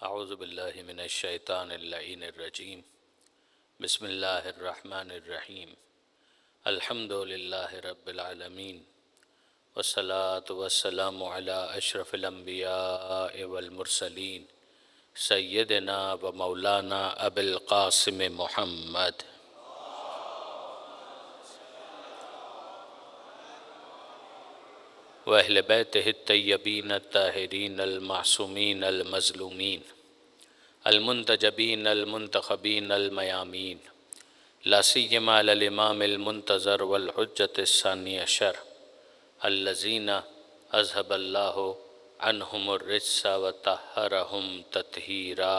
اعوذ باللہ من الشیطان اللعین الرجیم بسم اللہ الرحمن الرحیم الحمد للہ رب العالمین والصلاة والسلام علی اشرف الانبیاء والمرسلین سیدنا و مولانا ابی القاسم محمد وأہل بیتہ الطیبین الطاہرین المعصومین المظلومین المنتجبین المنتخبین المیامین لا سیما علی الامام المنتظر والحجة الثانی عشر الذین اذهب اللہ عنہم الرجس وطہرہم تطہیرا۔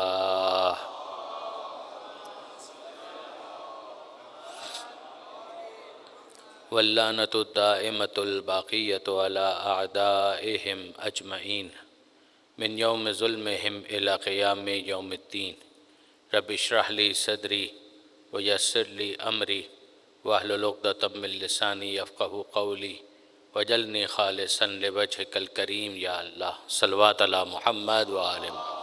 واللعنۃ الدائمۃ الباقیۃ علی اعدائہم اجمعین من یوم ظلمہم الی قیام یوم الدین۔ رب اشرح لی صدری ویسر لی امری واحلل عقدۃ من لسانی یفقہوا قولی واجعلنی خالصا لوجہک الکریم یا اللہ۔ صلوات علی محمد وآل محمد۔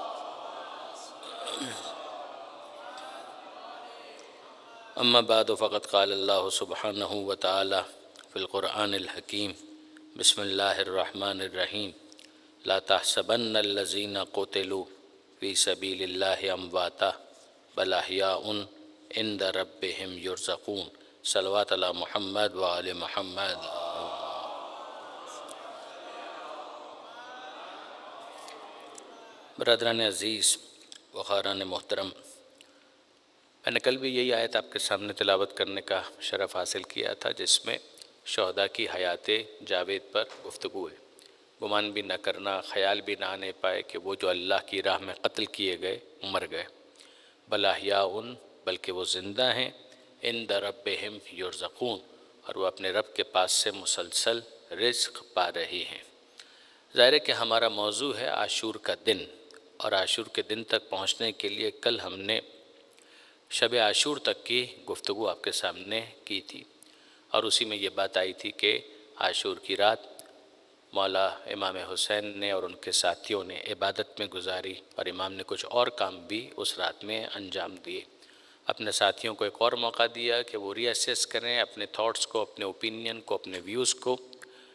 اما بعد فقد قال اللہ سبحانہ وتعالی فی القرآن الحکیم بسم اللہ الرحمن الرحیم لا تحسبن الذین قتلوا فی سبیل اللہ امواتا بل احیاء عند ربہم یرزقون۔ صلوات علی محمد وآل محمد۔ برادران عزیز وخواران محترم، میں نے کل بھی یہی آیت آپ کے سامنے تلاوت کرنے کا شرف حاصل کیا تھا، جس میں شہداء کی حیات جاوید پر گفتگو ہے۔ گمان بھی نہ کرنا، خیال بھی نہ آنے پائے کہ وہ جو اللہ کی راہ میں قتل کیے گئے مر گئے۔ بل احیاء، بلکہ وہ زندہ ہیں، عند ربہم یرزقون، اور وہ اپنے رب کے پاس سے مسلسل رزق پا رہی ہیں۔ ظاہر ہے کہ ہمارا موضوع ہے عاشور کا دن، اور عاشور کے دن تک پہنچنے کے لیے کل ہم نے شب عاشور تک کی گفتگو آپ کے سامنے کی تھی، اور اسی میں یہ بات آئی تھی کہ عاشور کی رات مولا امام حسین نے اور ان کے ساتھیوں نے عبادت میں گزاری، اور امام نے کچھ اور کام بھی اس رات میں انجام دیے۔ اپنے ساتھیوں کو ایک اور موقع دیا کہ وہ ری ایسیس کریں اپنے تھاٹس کو، اپنے اوپینین کو، اپنے ویوز کو،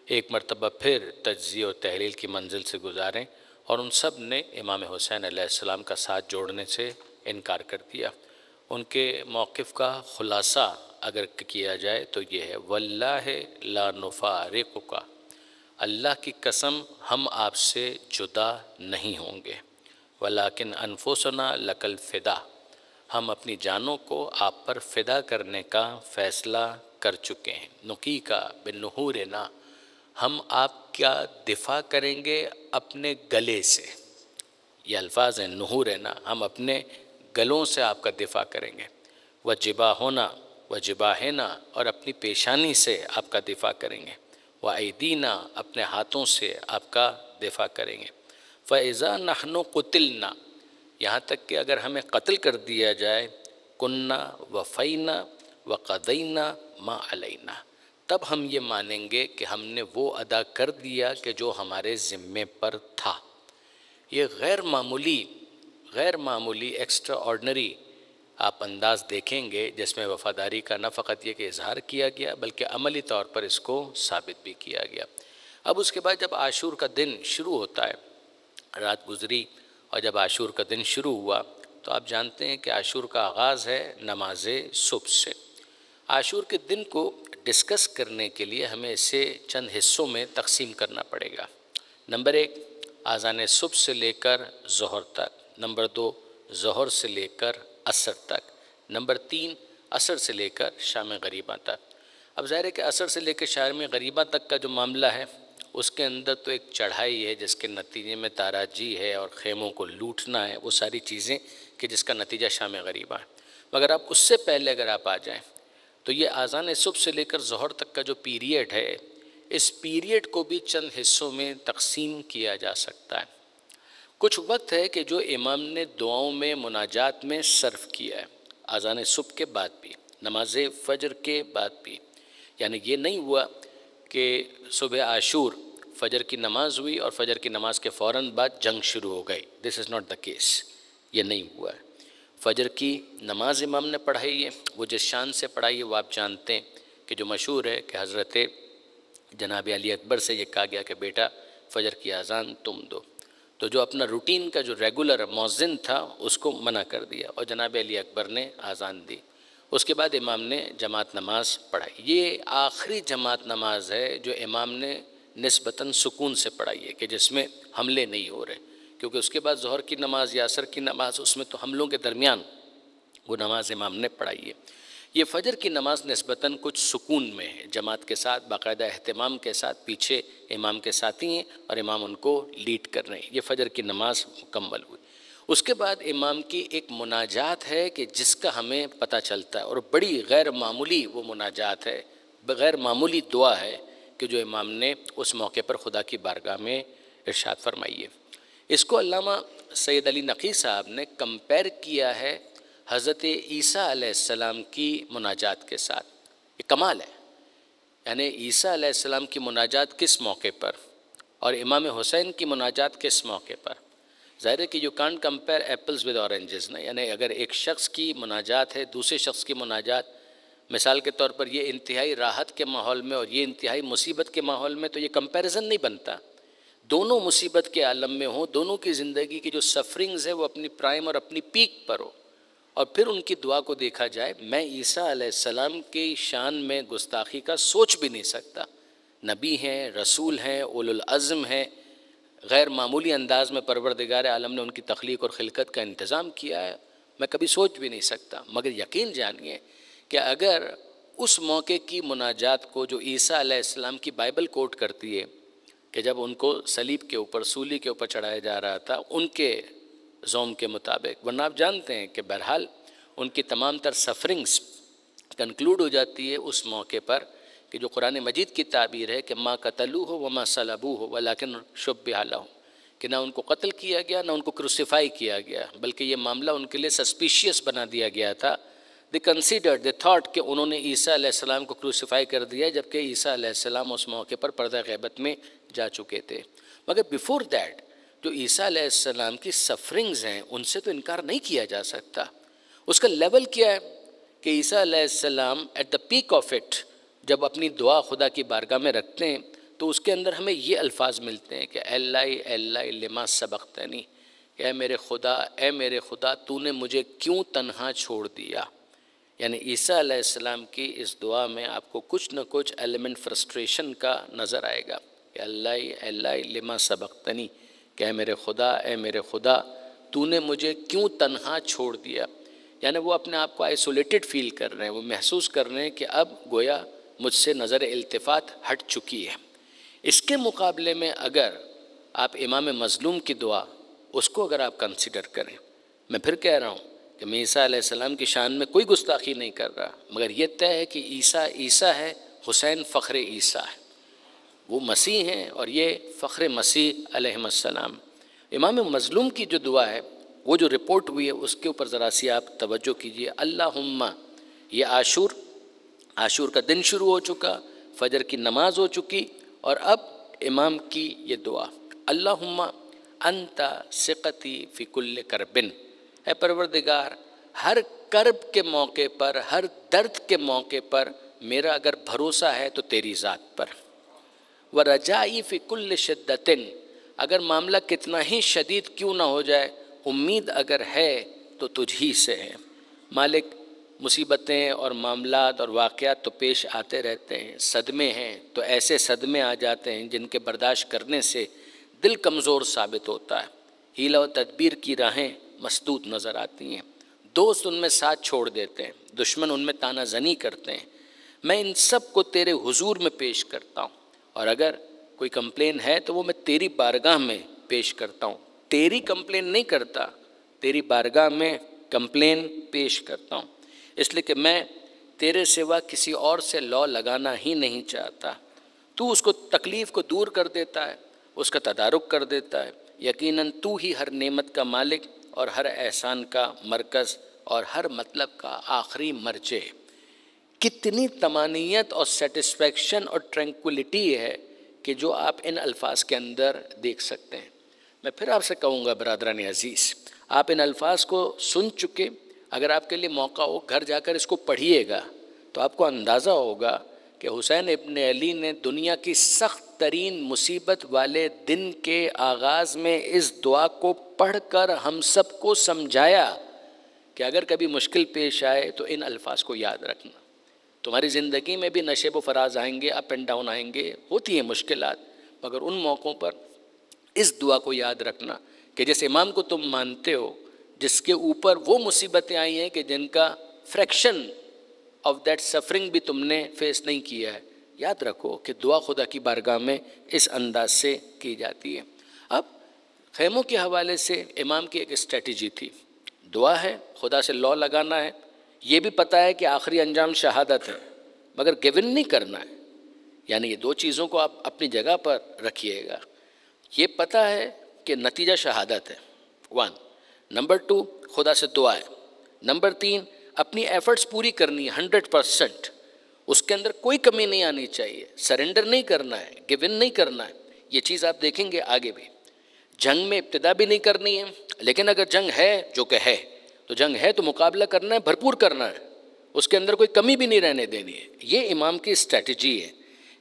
ایک مرتبہ پھر تجزیہ و تحلیل کی منزل سے گزاریں، اور ان سب نے امام حسین علیہ السلام کا ساتھ جوڑنے سے انکار کر دیا۔ ان کے موقف کا خلاصہ اگر کیا جائے تو یہ ہے، واللہ لا نفارقک، اللہ کی قسم ہم آپ سے جدا نہیں ہوں گے، ولیکن انفسنا لک الفدا، ہم اپنی جانوں کو آپ پر فدا کرنے کا فیصلہ کر چکے ہیں۔ نقیکا بنحورنا، ہم آپ کا دفاع کریں گے اپنے گلے سے۔ یہ الفاظ ہیں، نحورنا، ہم اپنے گلوں سے آپ کا دفاع کریں گے۔ وجباہنا، وجباہنا، اور اپنی پیشانی سے آپ کا دفاع کریں گے۔ وایدینا، اپنے ہاتھوں سے آپ کا دفاع کریں گے۔ فاذا نحن قتلنا، یہاں تک کہ اگر ہمیں قتل کر دیا جائے، کنا وفینا وقضینا ما علینا، تب ہم یہ مانیں گے کہ ہم نے وہ ادا کر دیا کہ جو ہمارے ذمے پر تھا۔ یہ غیر معمولی ایکسٹرا آرڈنری آپ انداز دیکھیں گے، جس میں وفاداری کا نہ فقط یہ کہ اظہار کیا گیا بلکہ عملی طور پر اس کو ثابت بھی کیا گیا۔ اب اس کے بعد جب عاشور کا دن شروع ہوتا ہے، رات گزری اور جب عاشور کا دن شروع ہوا تو آپ جانتے ہیں کہ عاشور کا آغاز ہے نماز صبح سے۔ عاشور کے دن کو ڈسکس کرنے کے لیے ہمیں اسے چند حصوں میں تقسیم کرنا پڑے گا۔ نمبر 1، اذان صبح سے لے کر ظہر تک۔ نمبر 2، ظہر سے لے کر عصر تک۔ نمبر 3، عصر سے لے کر شام غریبہ تک۔ اب ظاہر ہے کہ عصر سے لے کر شام غریبہ تک کا جو معاملہ ہے، اس کے اندر تو ایک چڑھائی ہے جس کے نتیجے میں تاراجی ہے اور خیموں کو لوٹنا ہے، وہ ساری چیزیں کہ جس کا نتیجہ شام غریبہ ہے۔ مگر آپ اس سے پہلے اگر آپ آ جائیں تو یہ اذان صبح سے لے کر ظہر تک کا جو پیریڈ ہے، اس پیریڈ کو بھی چند حصوں میں تقسیم کیا جا سکتا ہے۔ کچھ وقت ہے کہ جو امام نے دعاؤں میں، مناجات میں صرف کیا ہے، اذان صبح کے بعد بھی، نماز فجر کے بعد بھی۔ یعنی یہ نہیں ہوا کہ صبح عاشور فجر کی نماز ہوئی اور فجر کی نماز کے فوراً بعد جنگ شروع ہو گئی. دس از ناٹ دا کیس. یہ نہیں ہوا ہے. فجر کی نماز امام نے پڑھائی ہے، وہ جس شان سے پڑھائی ہے وہ آپ جانتے ہیں کہ جو مشہور ہے کہ حضرت جناب علی اکبر سے یہ کہا گیا کہ بیٹا فجر کی اذان تم دو. تو جو اپنا روٹین کا جو ریگولر مؤذن تھا اس کو منع کر دیا اور جناب علی اکبر نے اذان دی. اس کے بعد امام نے جماعت نماز پڑھائی. یہ آخری جماعت نماز ہے جو امام نے نسبتاً سکون سے پڑھائی ہے کہ جس میں حملے نہیں ہو رہے، کیونکہ اس کے بعد ظہر کی نماز یا عصر کی نماز اس میں تو حملوں کے درمیان وہ نماز امام نے پڑھائی ہے. یہ فجر کی نماز نسبتاً کچھ سکون میں ہے، جماعت کے ساتھ باقاعدہ اہتمام کے ساتھ پیچھے امام کے ساتھی ہیں اور امام ان کو لیڈ کر رہے ہیں. یہ فجر کی نماز مکمل ہوئی. اس کے بعد امام کی ایک مناجات ہے کہ جس کا ہمیں پتہ چلتا ہے، اور بڑی غیر معمولی وہ مناجات ہے، بغیر معمولی دعا ہے کہ جو امام نے اس موقع پر خدا کی بارگاہ میں ارشاد فرمائی ہے. اس کو علامہ سید علی نقی صاحب نے کمپیر کیا ہے حضرت عیسیٰ علیہ السلام کی مناجات کے ساتھ. یہ کمال ہے. یعنی عیسیٰ علیہ السلام کی مناجات کس موقع پر اور امام حسین کی مناجات کس موقع پر. ظاہر ہے کہ you can't compare apples with oranges نا. یعنی اگر ایک شخص کی مناجات ہے دوسرے شخص کی مناجات، مثال کے طور پر یہ انتہائی راحت کے ماحول میں اور یہ انتہائی مصیبت کے ماحول میں، تو یہ کمپیریزن نہیں بنتا. دونوں مصیبت کے عالم میں ہوں، دونوں کی زندگی کی جو سفرنگز ہے وہ اپنی پرائم اور اپنی پیک پر ہو، اور پھر ان کی دعا کو دیکھا جائے. میں عیسیٰ علیہ السلام کی شان میں گستاخی کا سوچ بھی نہیں سکتا. نبی ہیں، رسول ہیں، اولو العزم ہیں، غیر معمولی انداز میں پروردگار عالم نے ان کی تخلیق اور خلقت کا انتظام کیا ہے. میں کبھی سوچ بھی نہیں سکتا. مگر یقین جانیے کہ اگر اس موقع کی مناجات کو جو عیسیٰ علیہ السلام کی بائبل کوٹ کرتی ہے کہ جب ان کو صلیب کے اوپر سولی کے اوپر چڑھایا جا رہا تھا ان کے زوم کے مطابق، ورنہ آپ جانتے ہیں کہ بہرحال ان کی تمام تر سفرنگز کنکلوڈ ہو جاتی ہے اس موقع پر کہ جو قرآن مجید کی تعبیر ہے کہ ما قتلوہ وما صلبوہ ولکن شبہ لہم، کہ نہ ان کو قتل کیا گیا نہ ان کو کروسیفائی کیا گیا، بلکہ یہ معاملہ ان کے لیے سسپیشیس بنا دیا گیا تھا. دے کنسیڈرڈ، دے تھاٹ کہ انہوں نے عیسیٰ علیہ السلام کو کروسیفائی کر دیا، جبکہ عیسیٰ علیہ السلام اس موقع پر پردہ غیبت میں جا چکے تھے. مگر بیفور دیٹ جو عیسیٰ علیہ السلام کی سفرنگز ہیں ان سے تو انکار نہیں کیا جا سکتا. اس کا لیول کیا ہے کہ عیسیٰ علیہ السلام at the peak of it جب اپنی دعا خدا کی بارگاہ میں رکھتے ہیں تو اس کے اندر ہمیں یہ الفاظ ملتے ہیں کہ اے اللہ لما سبقتنی، اے میرے خدا تو نے مجھے کیوں تنہا چھوڑ دیا. یعنی عیسیٰ علیہ السلام کی اس دعا میں آپ کو کچھ نہ کچھ ایلیمنٹ فرسٹریشن کا نظر آئے گا کہ اللہ لما سبقتنی، کہ اے میرے خدا تو نے مجھے کیوں تنہا چھوڑ دیا. یعنی وہ اپنے آپ کو آئسولیٹڈ فیل کر رہے ہیں، وہ محسوس کر رہے ہیں کہ اب گویا مجھ سے نظر التفات ہٹ چکی ہے. اس کے مقابلے میں اگر آپ امام مظلوم کی دعا اس کو اگر آپ کنسیڈر کریں، میں پھر کہہ رہا ہوں کہ میں عیسیٰ علیہ السلام کی شان میں کوئی گستاخی نہیں کر رہا، مگر یہ طے ہے کہ عیسیٰ ہے، حسین فخر عیسیٰ ہے، وہ مسیح ہیں اور یہ فخر مسیح علیہ السلام. امام مظلوم کی جو دعا ہے وہ جو رپورٹ ہوئی ہے اس کے اوپر ذرا سی آپ توجہ کیجیے. اللہم، یہ عاشور کا دن شروع ہو چکا، فجر کی نماز ہو چکی، اور اب امام کی یہ دعا، اللہم انت ثقتی فی کل کربن، اے پروردگار ہر کرب کے موقع پر، ہر درد کے موقع پر میرا اگر بھروسہ ہے تو تیری ذات پر، ورجائی فی کل شدتن، اگر معاملہ کتنا ہی شدید کیوں نہ ہو جائے امید اگر ہے تو تجھ ہی سے ہے. مالک مصیبتیں اور معاملات اور واقعات تو پیش آتے رہتے ہیں، صدمے ہیں تو ایسے صدمے آ جاتے ہیں جن کے برداشت کرنے سے دل کمزور ثابت ہوتا ہے، حیلہ و تدبیر کی راہیں مسدود نظر آتی ہیں، دوست ان میں ساتھ چھوڑ دیتے ہیں، دشمن ان میں تانہ زنی کرتے ہیں. میں ان سب کو تیرے حضور میں پیش کرتا ہوں، اور اگر کوئی کمپلین ہے تو وہ میں تیری بارگاہ میں پیش کرتا ہوں. تیری کمپلین نہیں کرتا، تیری بارگاہ میں کمپلین پیش کرتا ہوں، اس لیے کہ میں تیرے سوا کسی اور سے لو لگانا ہی نہیں چاہتا. تو اس کو تکلیف کو دور کر دیتا ہے، اس کا تدارک کر دیتا ہے. یقیناً تو ہی ہر نعمت کا مالک اور ہر احسان کا مرکز اور ہر مطلب کا آخری مرجع. کتنی طمانینت اور سیٹسفیکشن اور ٹرینکولیٹی ہے کہ جو آپ ان الفاظ کے اندر دیکھ سکتے ہیں۔ میں پھر آپ سے کہوں گا برادران عزیز، آپ ان الفاظ کو سن چکے، اگر آپ کے لیے موقع ہو گھر جا کر اس کو پڑھیے گا تو آپ کو اندازہ ہوگا کہ حسین ابن علی نے دنیا کی سخت ترین مصیبت والے دن کے آغاز میں اس دعا کو پڑھ کر ہم سب کو سمجھایا کہ اگر کبھی مشکل پیش آئے تو ان الفاظ کو یاد رکھنا۔ تمہاری زندگی میں بھی نشیب و فراز آئیں گے، اپ اینڈ ڈاؤن آئیں گے، ہوتی ہیں مشکلات، مگر ان موقعوں پر اس دعا کو یاد رکھنا کہ جس امام کو تم مانتے ہو، جس کے اوپر وہ مصیبتیں آئی ہیں کہ جن کا فریکشن آف دیٹ سفرنگ بھی تم نے فیس نہیں کیا ہے، یاد رکھو کہ دعا خدا کی بارگاہ میں اس انداز سے کی جاتی ہے۔ اب خیموں کے حوالے سے امام کی ایک اسٹریٹجی تھی، دعا ہے، خدا سے لو لگانا ہے، یہ بھی پتہ ہے کہ آخری انجام شہادت ہے، مگر گیون نہیں کرنا ہے، یعنی یہ دو چیزوں کو آپ اپنی جگہ پر رکھیے گا۔ یہ پتہ ہے کہ نتیجہ شہادت ہے، 1، نمبر 2 خدا سے دعا ہے، نمبر 3 اپنی ایفرٹس پوری کرنی ہے 100%، اس کے اندر کوئی کمی نہیں آنی چاہیے، سرنڈر نہیں کرنا ہے، گیون نہیں کرنا ہے۔ یہ چیز آپ دیکھیں گے آگے بھی، جنگ میں ابتدا بھی نہیں کرنی ہے، لیکن اگر جنگ ہے جو کہ ہے تو جنگ ہے تو مقابلہ کرنا ہے، بھرپور کرنا ہے، اس کے اندر کوئی کمی بھی نہیں رہنے دینی ہے۔ یہ امام کی اسٹریٹجی ہے۔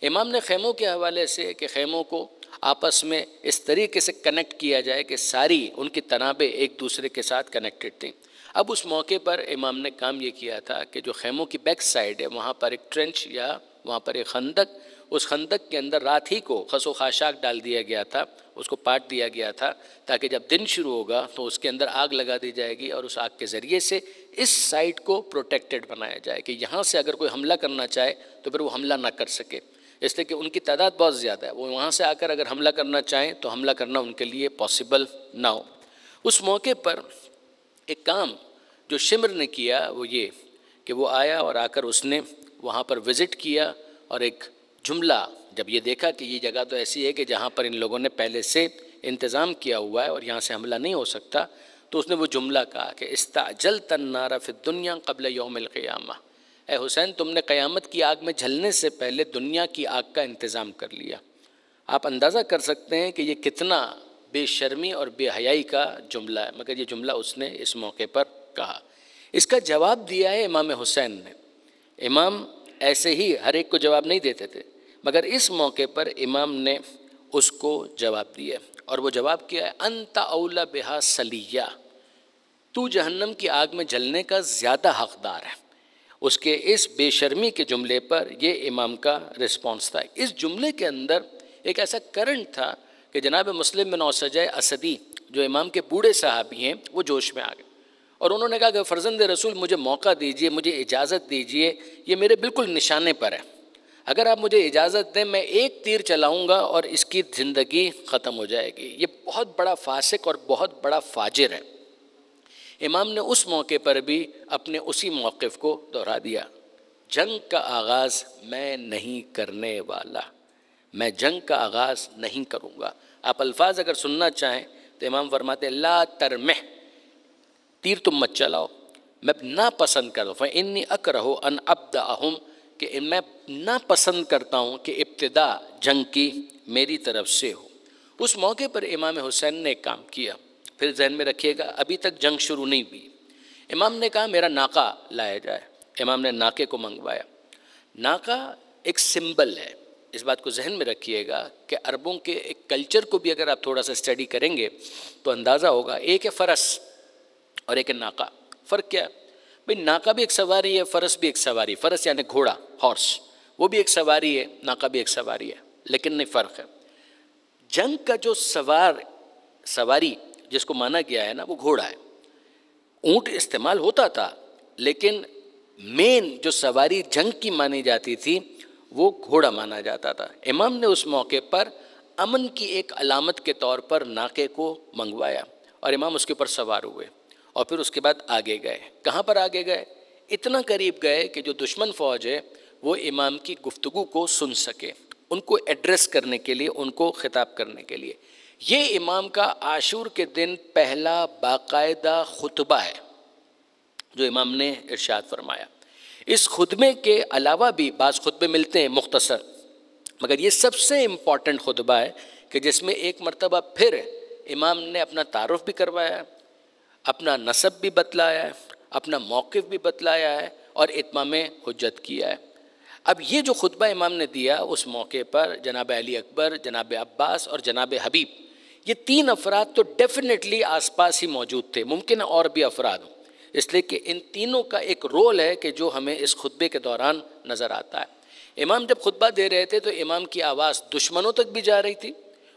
امام نے خیموں کے حوالے سے کہ خیموں کو آپس میں اس طریقے سے کنیکٹ کیا جائے کہ ساری ان کی تنابیں ایک دوسرے کے ساتھ کنیکٹڈ تھیں۔ اب اس موقع پر امام نے کام یہ کیا تھا کہ جو خیموں کی بیک سائڈ ہے وہاں پر ایک ٹرنچ یا وہاں پر ایک خندق، اس خندق کے اندر رات ہی کو خس و خاشاک ڈال دیا گیا تھا، اس کو پاٹ دیا گیا تھا تاکہ جب دن شروع ہوگا تو اس کے اندر آگ لگا دی جائے گی اور اس آگ کے ذریعے سے اس سائٹ کو پروٹیکٹڈ بنایا جائے کہ یہاں سے اگر کوئی حملہ کرنا چاہے تو پھر وہ حملہ نہ کر سکے، اس لیے کہ ان کی تعداد بہت زیادہ ہے، وہ وہاں سے آ کر اگر حملہ کرنا چاہیں تو حملہ کرنا ان کے لیے پاسبل نہ ہو۔ اس موقع پر ایک کام جو شمر نے کیا وہ یہ کہ وہ آیا اور آ کر اس نے وہاں پر وزٹ کیا اور ایک جملہ جب یہ دیکھا کہ یہ جگہ تو ایسی ہے کہ جہاں پر ان لوگوں نے پہلے سے انتظام کیا ہوا ہے اور یہاں سے حملہ نہیں ہو سکتا، تو اس نے وہ جملہ کہا کہ استعجلت النار فی الدنیا قبل یوم القیامہ، اے حسین تم نے قیامت کی آگ میں جلنے سے پہلے دنیا کی آگ کا انتظام کر لیا۔ آپ اندازہ کر سکتے ہیں کہ یہ کتنا بے شرمی اور بے حیائی کا جملہ ہے، مگر یہ جملہ اس نے اس موقع پر کہا۔ اس کا جواب دیا ہے امام حسین نے۔ امام ایسے ہی ہر ایک کو جواب نہیں دیتے تھے، مگر اس موقع پر امام نے اس کو جواب دیا، اور وہ جواب کیا ہے، انت اولی بہا سلیہ، تو جہنم کی آگ میں جلنے کا زیادہ حقدار ہے۔ اس کے اس بے شرمی کے جملے پر یہ امام کا رسپانس تھا۔ اس جملے کے اندر ایک ایسا کرنٹ تھا کہ جناب مسلم بن اوسجہ اسدی جو امام کے بوڑھے صحابی ہیں وہ جوش میں آ گئے، اور انہوں نے کہا کہ فرزند رسول مجھے موقع دیجئے، مجھے اجازت دیجئے، یہ میرے بالکل نشانے پر ہے، اگر آپ مجھے اجازت دیں میں ایک تیر چلاؤں گا اور اس کی زندگی ختم ہو جائے گی۔ یہ بہت بڑا فاسق اور بہت بڑا فاجر ہے۔ امام نے اس موقع پر بھی اپنے اسی موقف کو دہرا دیا، جنگ کا آغاز میں نہیں کرنے والا، میں جنگ کا آغاز نہیں کروں گا۔ آپ الفاظ اگر سننا چاہیں تو امام فرماتے ہیں لا ترمح، تیر تم مت چلاؤ، میں ناپسند کرتا ہوں، فإنی اکرہ ان ابدأہم، کہ میں ناپسند کرتا ہوں کہ ابتدا جنگ کی میری طرف سے ہو۔ اس موقع پر امام حسین نے ایک کام کیا، پھر ذہن میں رکھیے گا ابھی تک جنگ شروع نہیں ہوئی۔ امام نے کہا میرا ناقہ لایا جائے، امام نے ناقے کو منگوایا۔ ناقہ ایک سمبل ہے، اس بات کو ذہن میں رکھیے گا کہ عربوں کے ایک کلچر کو بھی اگر آپ تھوڑا سا اسٹڈی کریں گے تو اندازہ ہوگا، ایک ہے فرس اور ایک ہے ناقہ۔ فرق کیا ہے بھئی؟ ناقہ بھی ایک سواری ہے، فرس بھی ایک سواری، فرس یعنی گھوڑا، ہارس، وہ بھی ایک سواری ہے، ناقہ بھی ایک سواری ہے، لیکن نہیں فرق ہے۔ جنگ کا جو سواری جس کو مانا گیا ہے نا وہ گھوڑا ہے۔ اونٹ استعمال ہوتا تھا لیکن مین جو سواری جنگ کی مانی جاتی تھی وہ گھوڑا مانا جاتا تھا۔ امام نے اس موقع پر امن کی ایک علامت کے طور پر ناقے کو منگوایا اور امام اس کے اوپر سوار ہوئے، اور پھر اس کے بعد آگے گئے۔ کہاں پر آگے گئے؟ اتنا قریب گئے کہ جو دشمن فوج ہے وہ امام کی گفتگو کو سن سکے، ان کو ایڈریس کرنے کے لیے، ان کو خطاب کرنے کے لیے۔ یہ امام کا عاشور کے دن پہلا باقاعدہ خطبہ ہے جو امام نے ارشاد فرمایا۔ اس خطبے کے علاوہ بھی بعض خطبے ملتے ہیں مختصر، مگر یہ سب سے امپورٹنٹ خطبہ ہے کہ جس میں ایک مرتبہ پھر امام نے اپنا تعارف بھی کروایا ہے، اپنا نسب بھی بتلایا ہے، اپنا موقف بھی بتلایا ہے اور اتمام حجت کیا ہے۔ اب یہ جو خطبہ امام نے دیا اس موقع پر جناب علی اکبر، جناب عباس اور جناب حبیب، یہ تین افراد تو ڈیفینیٹلی آس پاس ہی موجود تھے، ممکن ہے اور بھی افراد ہوں، اس لیے کہ ان تینوں کا ایک رول ہے کہ جو ہمیں اس خطبے کے دوران نظر آتا ہے۔ امام جب خطبہ دے رہے تھے تو امام کی آواز دشمنوں تک بھی جا رہی تھی،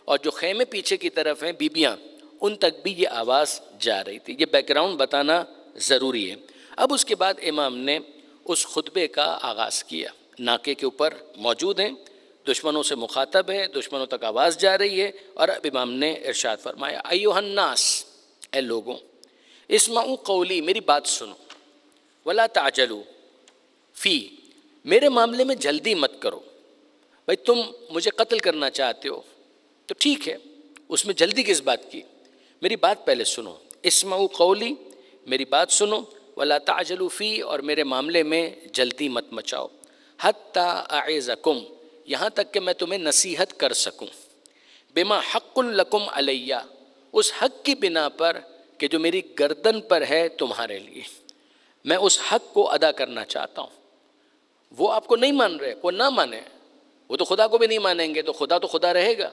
اور جو خیمے پیچھے کی طرف ہیں بیبیاں، ان تک بھی یہ آواز جا رہی تھی۔ یہ بیک گراؤنڈ بتانا ضروری ہے۔ اب اس کے بعد امام نے اس خطبے کا آغاز کیا، ناکے کے اوپر موجود ہیں، دشمنوں سے مخاطب ہے، دشمنوں تک آواز جا رہی ہے، اور اب امام نے ارشاد فرمایا ایھا الناس، اے لوگوں، اسمعوا قولی، میری بات سنو، ولا تعجلوا فی، میرے معاملے میں جلدی مت کرو۔ بھائی تم مجھے قتل کرنا چاہتے ہو تو ٹھیک ہے، اس میں جلدی کس بات کی؟ میری بات پہلے سنو، اسمعوا قولی، میری بات سنو، ولا تعجلوا فی، اور میرے معاملے میں جلدی مت مچاؤ، حتی اعظکم، یہاں تک کہ میں تمہیں نصیحت کر سکوں، بما حق لکم علیہ، اس حق کی بنا پر کہ جو میری گردن پر ہے تمہارے لیے، میں اس حق کو ادا کرنا چاہتا ہوں۔ وہ آپ کو نہیں مان رہے، وہ نہ مانے، وہ تو خدا کو بھی نہیں مانیں گے تو خدا رہے گا،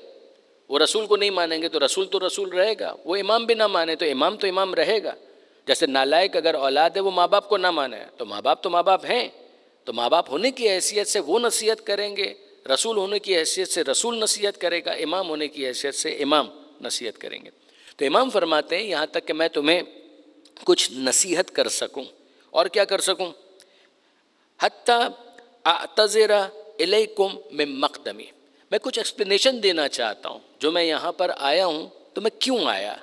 وہ رسول کو نہیں مانیں گے تو رسول رہے گا، وہ امام بھی نہ مانے تو امام رہے گا۔ جیسے نالائق اگر اولاد ہے وہ ماں باپ کو نہ مانے تو ماں باپ ہیں، تو ماں باپ ہونے کی حیثیت سے وہ نصیحت کریں گے، رسول ہونے کی حیثیت سے رسول نصیحت کرے گا، امام ہونے کی حیثیت سے امام نصیحت کریں گے۔ تو امام فرماتے ہیں یہاں تک کہ میں تمہیں کچھ نصیحت کر سکوں، اور کیا کر سکوں؟ حتی اعتذر الیکم من مقدمی، میں کچھ ایکسپلینیشن دینا چاہتا ہوں، جو میں یہاں پر آیا ہوں تو میں کیوں آیا،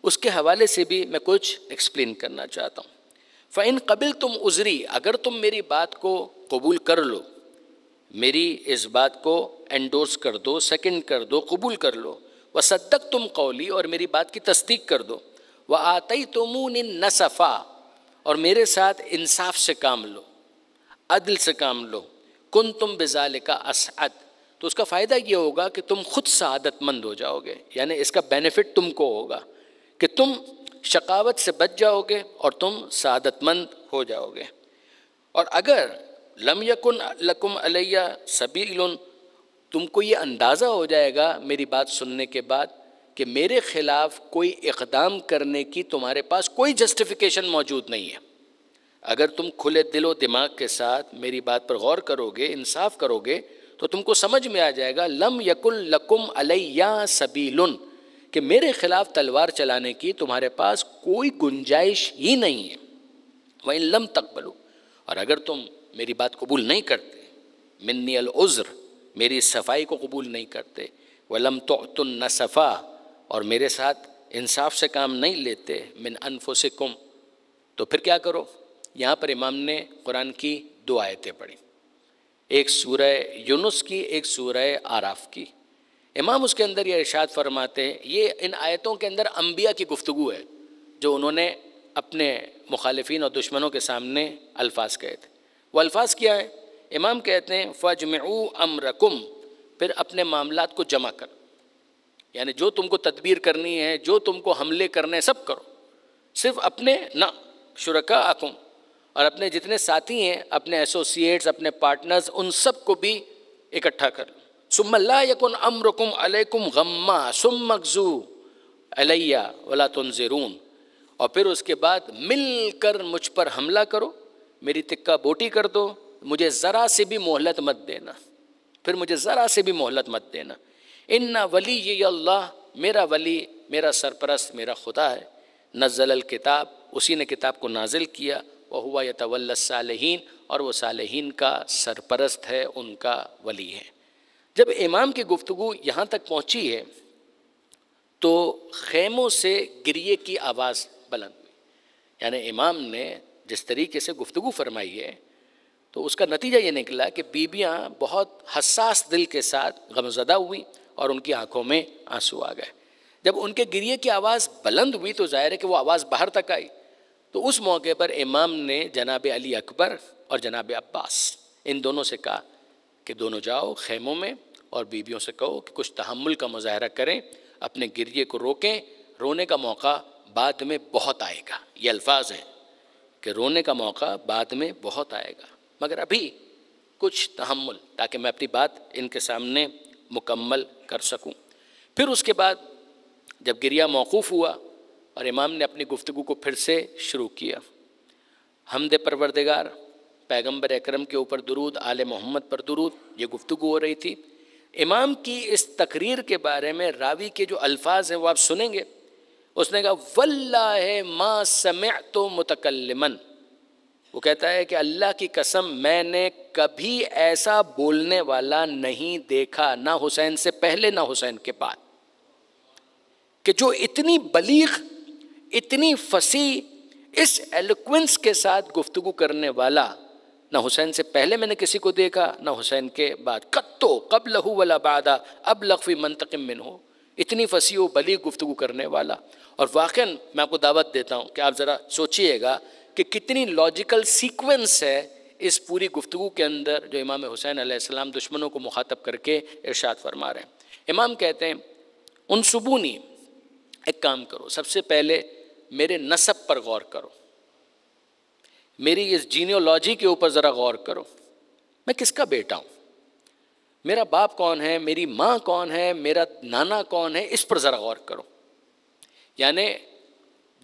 اس کے حوالے سے بھی میں کچھ ایکسپلین کرنا چاہتا ہوں۔ فَإِن قَبِلْتُمْ عُذْرِی، اگر تم میری بات کو قبول کر لو، میری اس بات کو انڈورس کر دو، سیکنڈ کر دو، قبول کر لو، وَصَدَّقْتُمْ قَوْلِی، اور میری بات کی تصدیق کر دو، وَآتَیْتُمُونِ النَّصْفَ، اور میرے ساتھ انصاف سے کام لو، عدل سے کام لو، کُنْتُمْ بِذَالِکَ أَسْعَدَ، تو اس کا فائدہ یہ ہوگا کہ تم خود سعادت مند ہو جاؤ گے، یعنی اس کا بینیفٹ تم کو ہوگا کہ تم شقاوت سے بچ جاؤ گے اور تم سعادت مند ہو جاؤ گے۔ اور اگر لم یکن لکم علیہ سبیل، تم کو یہ اندازہ ہو جائے گا میری بات سننے کے بعد کہ میرے خلاف کوئی اقدام کرنے کی تمہارے پاس کوئی جسٹیفیکیشن موجود نہیں ہے، اگر تم کھلے دل و دماغ کے ساتھ میری بات پر غور کرو گے، انصاف کرو گے، تو تم کو سمجھ میں آ جائے گا لم یکن لکم علیہ سبیل، کہ میرے خلاف تلوار چلانے کی تمہارے پاس کوئی گنجائش ہی نہیں ہے۔ وَإِن لَمْ تَقْبَلُوا، اور اگر تم میری بات قبول نہیں کرتے، منی العذر، میری صفائی کو قبول نہیں کرتے، وَلَمْ تُعْتُوا النَّصْفَ، اور میرے ساتھ انصاف سے کام نہیں لیتے، من انفسکم، تو پھر کیا کرو؟ یہاں پر امام نے قرآن کی دو آیتیں پڑھی، ایک سورہ یونس کی، ایک سورہ آراف کی۔ امام اس کے اندر یہ ارشاد فرماتے ہیں، یہ ان آیتوں کے اندر انبیاء کی گفتگو ہے جو انہوں نے اپنے مخالفین اور دشمنوں کے سامنے الفاظ کہے تھے۔ وہ الفاظ کیا ہے؟ امام کہتے ہیں فَاجْمِعُوا أَمْرَكُمْ، پھر اپنے معاملات کو جمع کر، یعنی جو تم کو تدبیر کرنی ہے، جو تم کو حملے کرنے سب کرو، صرف اپنے نہ شرکاءکم، اور اپنے جتنے ساتھی ہیں، اپنے ایسوسیٹس، اپنے پارٹنرز، ان سب کو بھی اکٹھا کر، ثم لا یکن امرکم علیکم غما ثم اغزوا علیہ ولا تنظرون، اور پھر اس کے بعد مل کر مجھ پر حملہ کرو، میری تکہ بوٹی کر دو، مجھے ذرا سے بھی مہلت مت دینا، پھر مجھے ذرا سے بھی مہلت مت دینا۔ ان ولی اللہ، میرا ولی، میرا سرپرست میرا خدا ہے، نزل الکتاب، اسی نے کتاب کو نازل کیا، وہو یتولی الصالحین، اور وہ صالحین کا سرپرست ہے، ان کا ولی ہے۔ جب امام کی گفتگو یہاں تک پہنچی ہے تو خیموں سے گریے کی آواز بلند ہوئی، یعنی امام نے جس طریقے سے گفتگو فرمائی ہے تو اس کا نتیجہ یہ نکلا کہ بیویاں بہت حساس دل کے ساتھ غمزدہ ہوئی اور ان کی آنکھوں میں آنسو آ گئے۔ جب ان کے گریے کی آواز بلند ہوئی تو ظاہر ہے کہ وہ آواز باہر تک آئی، تو اس موقع پر امام نے جناب علی اکبر اور جناب عباس ان دونوں سے کہا کہ دونوں جاؤ خیموں میں اور بیویوں سے کہو کہ کچھ تحمل کا مظاہرہ کریں، اپنے گریے کو روکیں، رونے کا موقع بعد میں بہت آئے گا. یہ الفاظ ہیں کہ رونے کا موقع بعد میں بہت آئے گا، مگر ابھی کچھ تحمل، تاکہ میں اپنی بات ان کے سامنے مکمل کر سکوں. پھر اس کے بعد جب گریہ موقوف ہوا اور امام نے اپنی گفتگو کو پھر سے شروع کیا، حمد پروردگار، پیغمبر اکرم کے اوپر درود، آل محمد پر درود، یہ گفتگو ہو رہی تھی. امام کی اس تقریر کے بارے میں راوی کے جو الفاظ ہیں وہ آپ سنیں گے. اس نے کہا واللہ ما سمعت متکلما، وہ کہتا ہے کہ اللہ کی قسم میں نے کبھی ایسا بولنے والا نہیں دیکھا، نہ حسین سے پہلے نہ حسین کے بعد، کہ جو اتنی بلیغ، اتنی فصیح، اس ایلوکوینس کے ساتھ گفتگو کرنے والا نہ حسین سے پہلے میں نے کسی کو دیکھا نہ حسین کے بعد. قطو قبلہ ولا بعد ابلغ فی منطق منہ، اتنی فصیح و بلیغ گفتگو کرنے والا. اور واقعاً میں آپ کو دعوت دیتا ہوں کہ آپ ذرا سوچئے گا کہ کتنی لاجیکل سیکوینس ہے اس پوری گفتگو کے اندر جو امام حسین علیہ السلام دشمنوں کو مخاطب کر کے ارشاد فرما رہے ہیں. امام کہتے ہیں انصبونی، ایک کام کرو، سب سے پہلے میرے نسب پر غور کرو، میری اس جینیولوجی کے اوپر ذرا غور کرو. میں کس کا بیٹا ہوں، میرا باپ کون ہے، میری ماں کون ہے، میرا نانا کون ہے، اس پر ذرا غور کرو. یعنی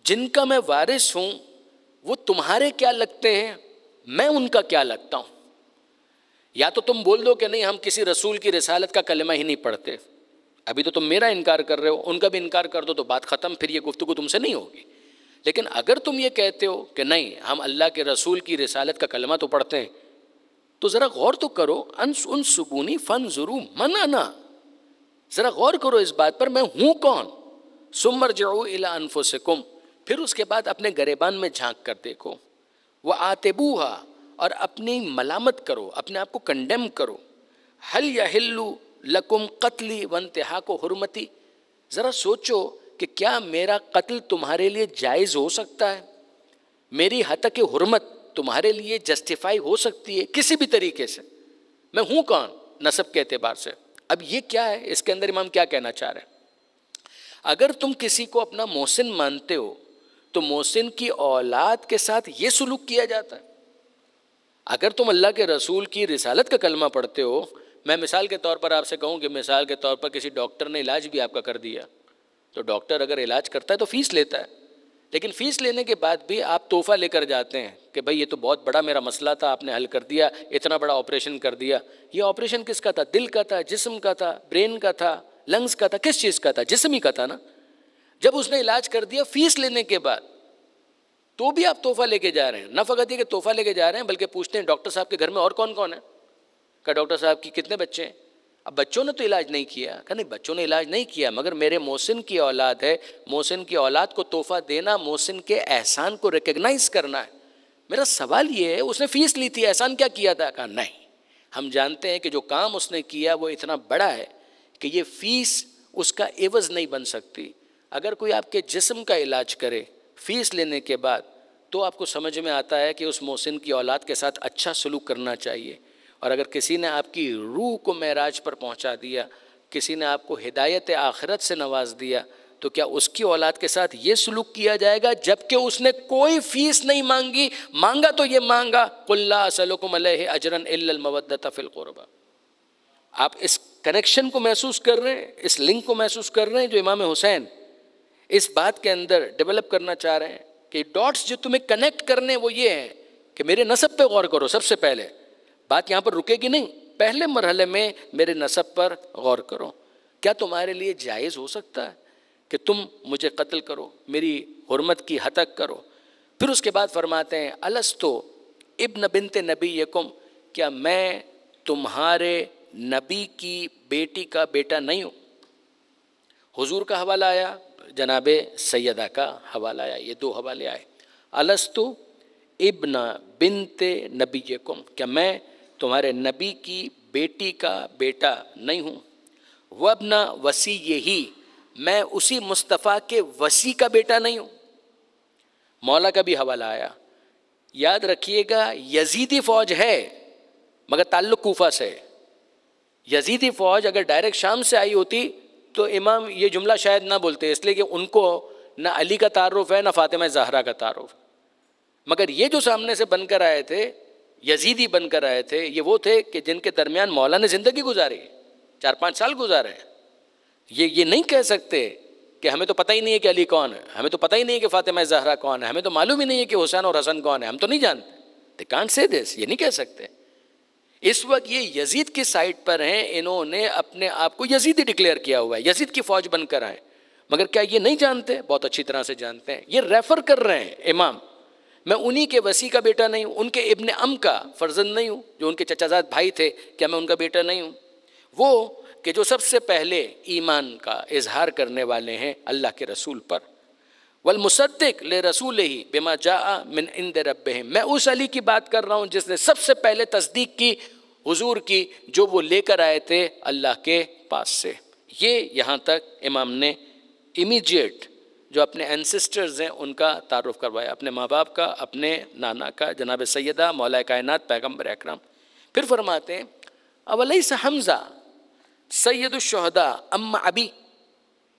جن کا میں وارث ہوں وہ تمہارے کیا لگتے ہیں، میں ان کا کیا لگتا ہوں. یا تو تم بول دو کہ نہیں ہم کسی رسول کی رسالت کا کلمہ ہی نہیں پڑھتے، ابھی تو تم میرا انکار کر رہے ہو، ان کا بھی انکار کر دو تو بات ختم، پھر یہ گفتگو تم سے نہیں ہوگی. لیکن اگر تم یہ کہتے ہو کہ نہیں ہم اللہ کے رسول کی رسالت کا کلمہ تو پڑھتے ہیں، تو ذرا غور تو کرو. انصبونی فانظروا من انا، ذرا غور کرو اس بات پر میں ہوں کون. ثم ارجعوا الی انفسکم، پھر اس کے بعد اپنے گریبان میں جھانک کر دیکھو. وعاتبوها، اور اپنی ملامت کرو، اپنے آپ کو کنڈیم کرو. هل یحل لکم قتلی وانتہاک حرمتی، ذرا سوچو کہ کیا میرا قتل تمہارے لیے جائز ہو سکتا ہے، میری ہتک حرمت تمہارے لیے جسٹیفائی ہو سکتی ہے کسی بھی طریقے سے. میں ہوں کون نسب کے اعتبار سے. اب یہ کیا ہے، اس کے اندر امام کیا کہنا چاہ رہے ہیں. اگر تم کسی کو اپنا محسن مانتے ہو تو محسن کی اولاد کے ساتھ یہ سلوک کیا جاتا ہے. اگر تم اللہ کے رسول کی رسالت کا کلمہ پڑھتے ہو، میں مثال کے طور پر آپ سے کہوں کہ مثال کے طور پر کسی ڈاکٹر نے علاج بھی آپ کا کر دیا، تو ڈاکٹر اگر علاج کرتا ہے تو فیس لیتا ہے، لیکن فیس لینے کے بعد بھی آپ تحفہ لے کر جاتے ہیں کہ بھائی یہ تو بہت بڑا میرا مسئلہ تھا، آپ نے حل کر دیا، اتنا بڑا آپریشن کر دیا. یہ آپریشن کس کا تھا، دل کا تھا، جسم کا تھا، برین کا تھا، لنگز کا تھا، کس چیز کا تھا، جسم ہی کا تھا نا. جب اس نے علاج کر دیا فیس لینے کے بعد تو بھی آپ تحفہ لے کے جا رہے ہیں. نہ فقط یہ کہ تحفہ لے کے جا رہے ہیں بلکہ پوچھتے ہیں ڈاکٹر صاحب کے گھر میں اور کون کون ہے، کہ ڈاکٹر صاحب کی کتنے بچے ہیں. اب بچوں نے تو علاج نہیں کیا، کہ نہیں بچوں نے علاج نہیں کیا، مگر میرے محسن کی اولاد ہے، محسن کی اولاد کو تحفہ دینا محسن کے احسان کو ریکگنائز کرنا ہے. میرا سوال یہ ہے اس نے فیس لی تھی، احسان کیا کیا تھا. کہا نہیں، ہم جانتے ہیں کہ جو کام اس نے کیا وہ اتنا بڑا ہے کہ یہ فیس اس کا عوض نہیں بن سکتی. اگر کوئی آپ کے جسم کا علاج کرے فیس لینے کے بعد تو آپ کو سمجھ میں آتا ہے کہ اس محسن کی اولاد کے ساتھ اچھا سلوک کرنا چاہیے. اور اگر کسی نے آپ کی روح کو معراج پر پہنچا دیا، کسی نے آپ کو ہدایت آخرت سے نواز دیا، تو کیا اس کی اولاد کے ساتھ یہ سلوک کیا جائے گا جبکہ اس نے کوئی فیس نہیں مانگی؟ مانگا تو یہ مانگا قل لا اسألکم علیہ اجرا الا المودۃ فی القربى. آپ اس کنیکشن کو محسوس کر رہے ہیں، اس لنک کو محسوس کر رہے ہیں جو امام حسین اس بات کے اندر ڈیولپ کرنا چاہ رہے ہیں کہ ڈاٹس جو تمہیں کنیکٹ کرنے وہ یہ ہیں کہ میرے نسب پہ غور کرو. سب سے پہلے بات یہاں پر رکے گی نہیں، پہلے مرحلے میں میرے نسب پر غور کرو. کیا تمہارے لیے جائز ہو سکتا ہے کہ تم مجھے قتل کرو، میری حرمت کی ہتک کرو؟ پھر اس کے بعد فرماتے ہیں الستو ابن بنت نبیکم، کیا میں تمہارے نبی کی بیٹی کا بیٹا نہیں ہوں؟ حضور کا حوالہ آیا، جناب سیدہ کا حوالہ آیا، یہ دو حوالے آئے. الستو ابن بنت نبیکم، کیا میں تمہارے نبی کی بیٹی کا بیٹا نہیں ہوں؟ وابن وصیہ، میں اسی مصطفیٰ کے وصی کا بیٹا نہیں ہوں؟ مولا کا بھی حوالہ آیا. یاد رکھیے گا یزیدی فوج ہے مگر تعلق کوفہ سے. یزیدی فوج اگر ڈائریکٹ شام سے آئی ہوتی تو امام یہ جملہ شاید نہ بولتے، اس لیے کہ ان کو نہ علی کا تعارف ہے نہ فاطمہ زہرا کا تعارف. مگر یہ جو سامنے سے بن کر آئے تھے، یزیدی بن کر آئے تھے، یہ وہ تھے کہ جن کے درمیان مولا نے زندگی گزاری، 4-5 سال گزارے ہیں. یہ نہیں کہہ سکتے کہ ہمیں تو پتہ ہی نہیں ہے کہ علی کون ہے، ہمیں تو پتہ ہی نہیں ہے کہ فاطمہ زہرا کون ہے، ہمیں تو معلوم ہی نہیں ہے کہ حسین اور حسن کون ہے، ہم تو نہیں جانتے. They can't say this، یہ نہیں کہہ سکتے. اس وقت یہ یزید کی سائٹ پر ہیں، انہوں نے اپنے آپ کو یزیدی ڈکلیئر کیا ہوا ہے، یزید کی فوج بن کر آئے. مگر کیا یہ نہیں جانتے؟ بہت اچھی طرح سے جانتے ہیں. یہ ریفر کر رہے ہیں امام، میں انہی کے وسیع کا بیٹا نہیں ہوں، ان کے ابن ام کا فرزند نہیں ہوں، جو ان کے چچا زاد بھائی تھے، کیا میں ان کا بیٹا نہیں ہوں؟ وہ کہ جو سب سے پہلے ایمان کا اظہار کرنے والے ہیں اللہ کے رسول پر. والمصدق لرسولہ بما جاء من عند ربہم، میں اس علی کی بات کر رہا ہوں جس نے سب سے پہلے تصدیق کی حضور کی جو وہ لے کر آئے تھے اللہ کے پاس سے. یہ یہاں تک امام نے امیجیٹ جو اپنے اینسسٹرز ہیں ان کا تعارف کروایا، اپنے ماں باپ کا، اپنے نانا کا، جناب سیدہ مولا کائنات پیغمبر اکرم. پھر فرماتے ہیں اولیس حمزہ سید الشہداء اما ابی،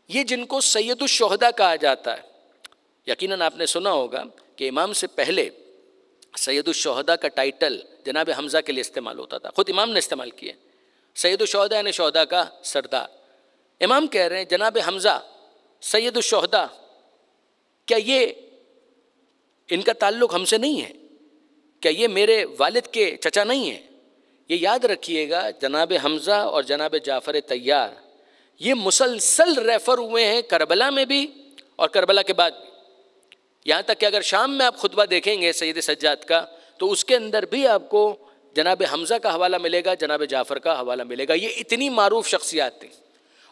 یہ جن کو سید الشہداء کہا جاتا ہے، یقیناً آپ نے سنا ہوگا کہ امام سے پہلے سید الشہداء کا ٹائٹل جناب حمزہ کے لیے استعمال ہوتا تھا، خود امام نے استعمال کیا. سید الشہداء یعنی شہداء کا سردار. امام کہہ رہے ہیں جناب حمزہ سید الشہداء، کیا یہ ان کا تعلق ہم سے نہیں ہے؟ کیا یہ میرے والد کے چچا نہیں ہیں؟ یہ یاد رکھیے گا جناب حمزہ اور جناب جعفر طیار یہ مسلسل ریفر ہوئے ہیں کربلا میں بھی اور کربلا کے بعد بھی. یہاں تک کہ اگر شام میں آپ خطبہ دیکھیں گے سید سجاد کا تو اس کے اندر بھی آپ کو جناب حمزہ کا حوالہ ملے گا، جناب جعفر کا حوالہ ملے گا. یہ اتنی معروف شخصیات تھیں.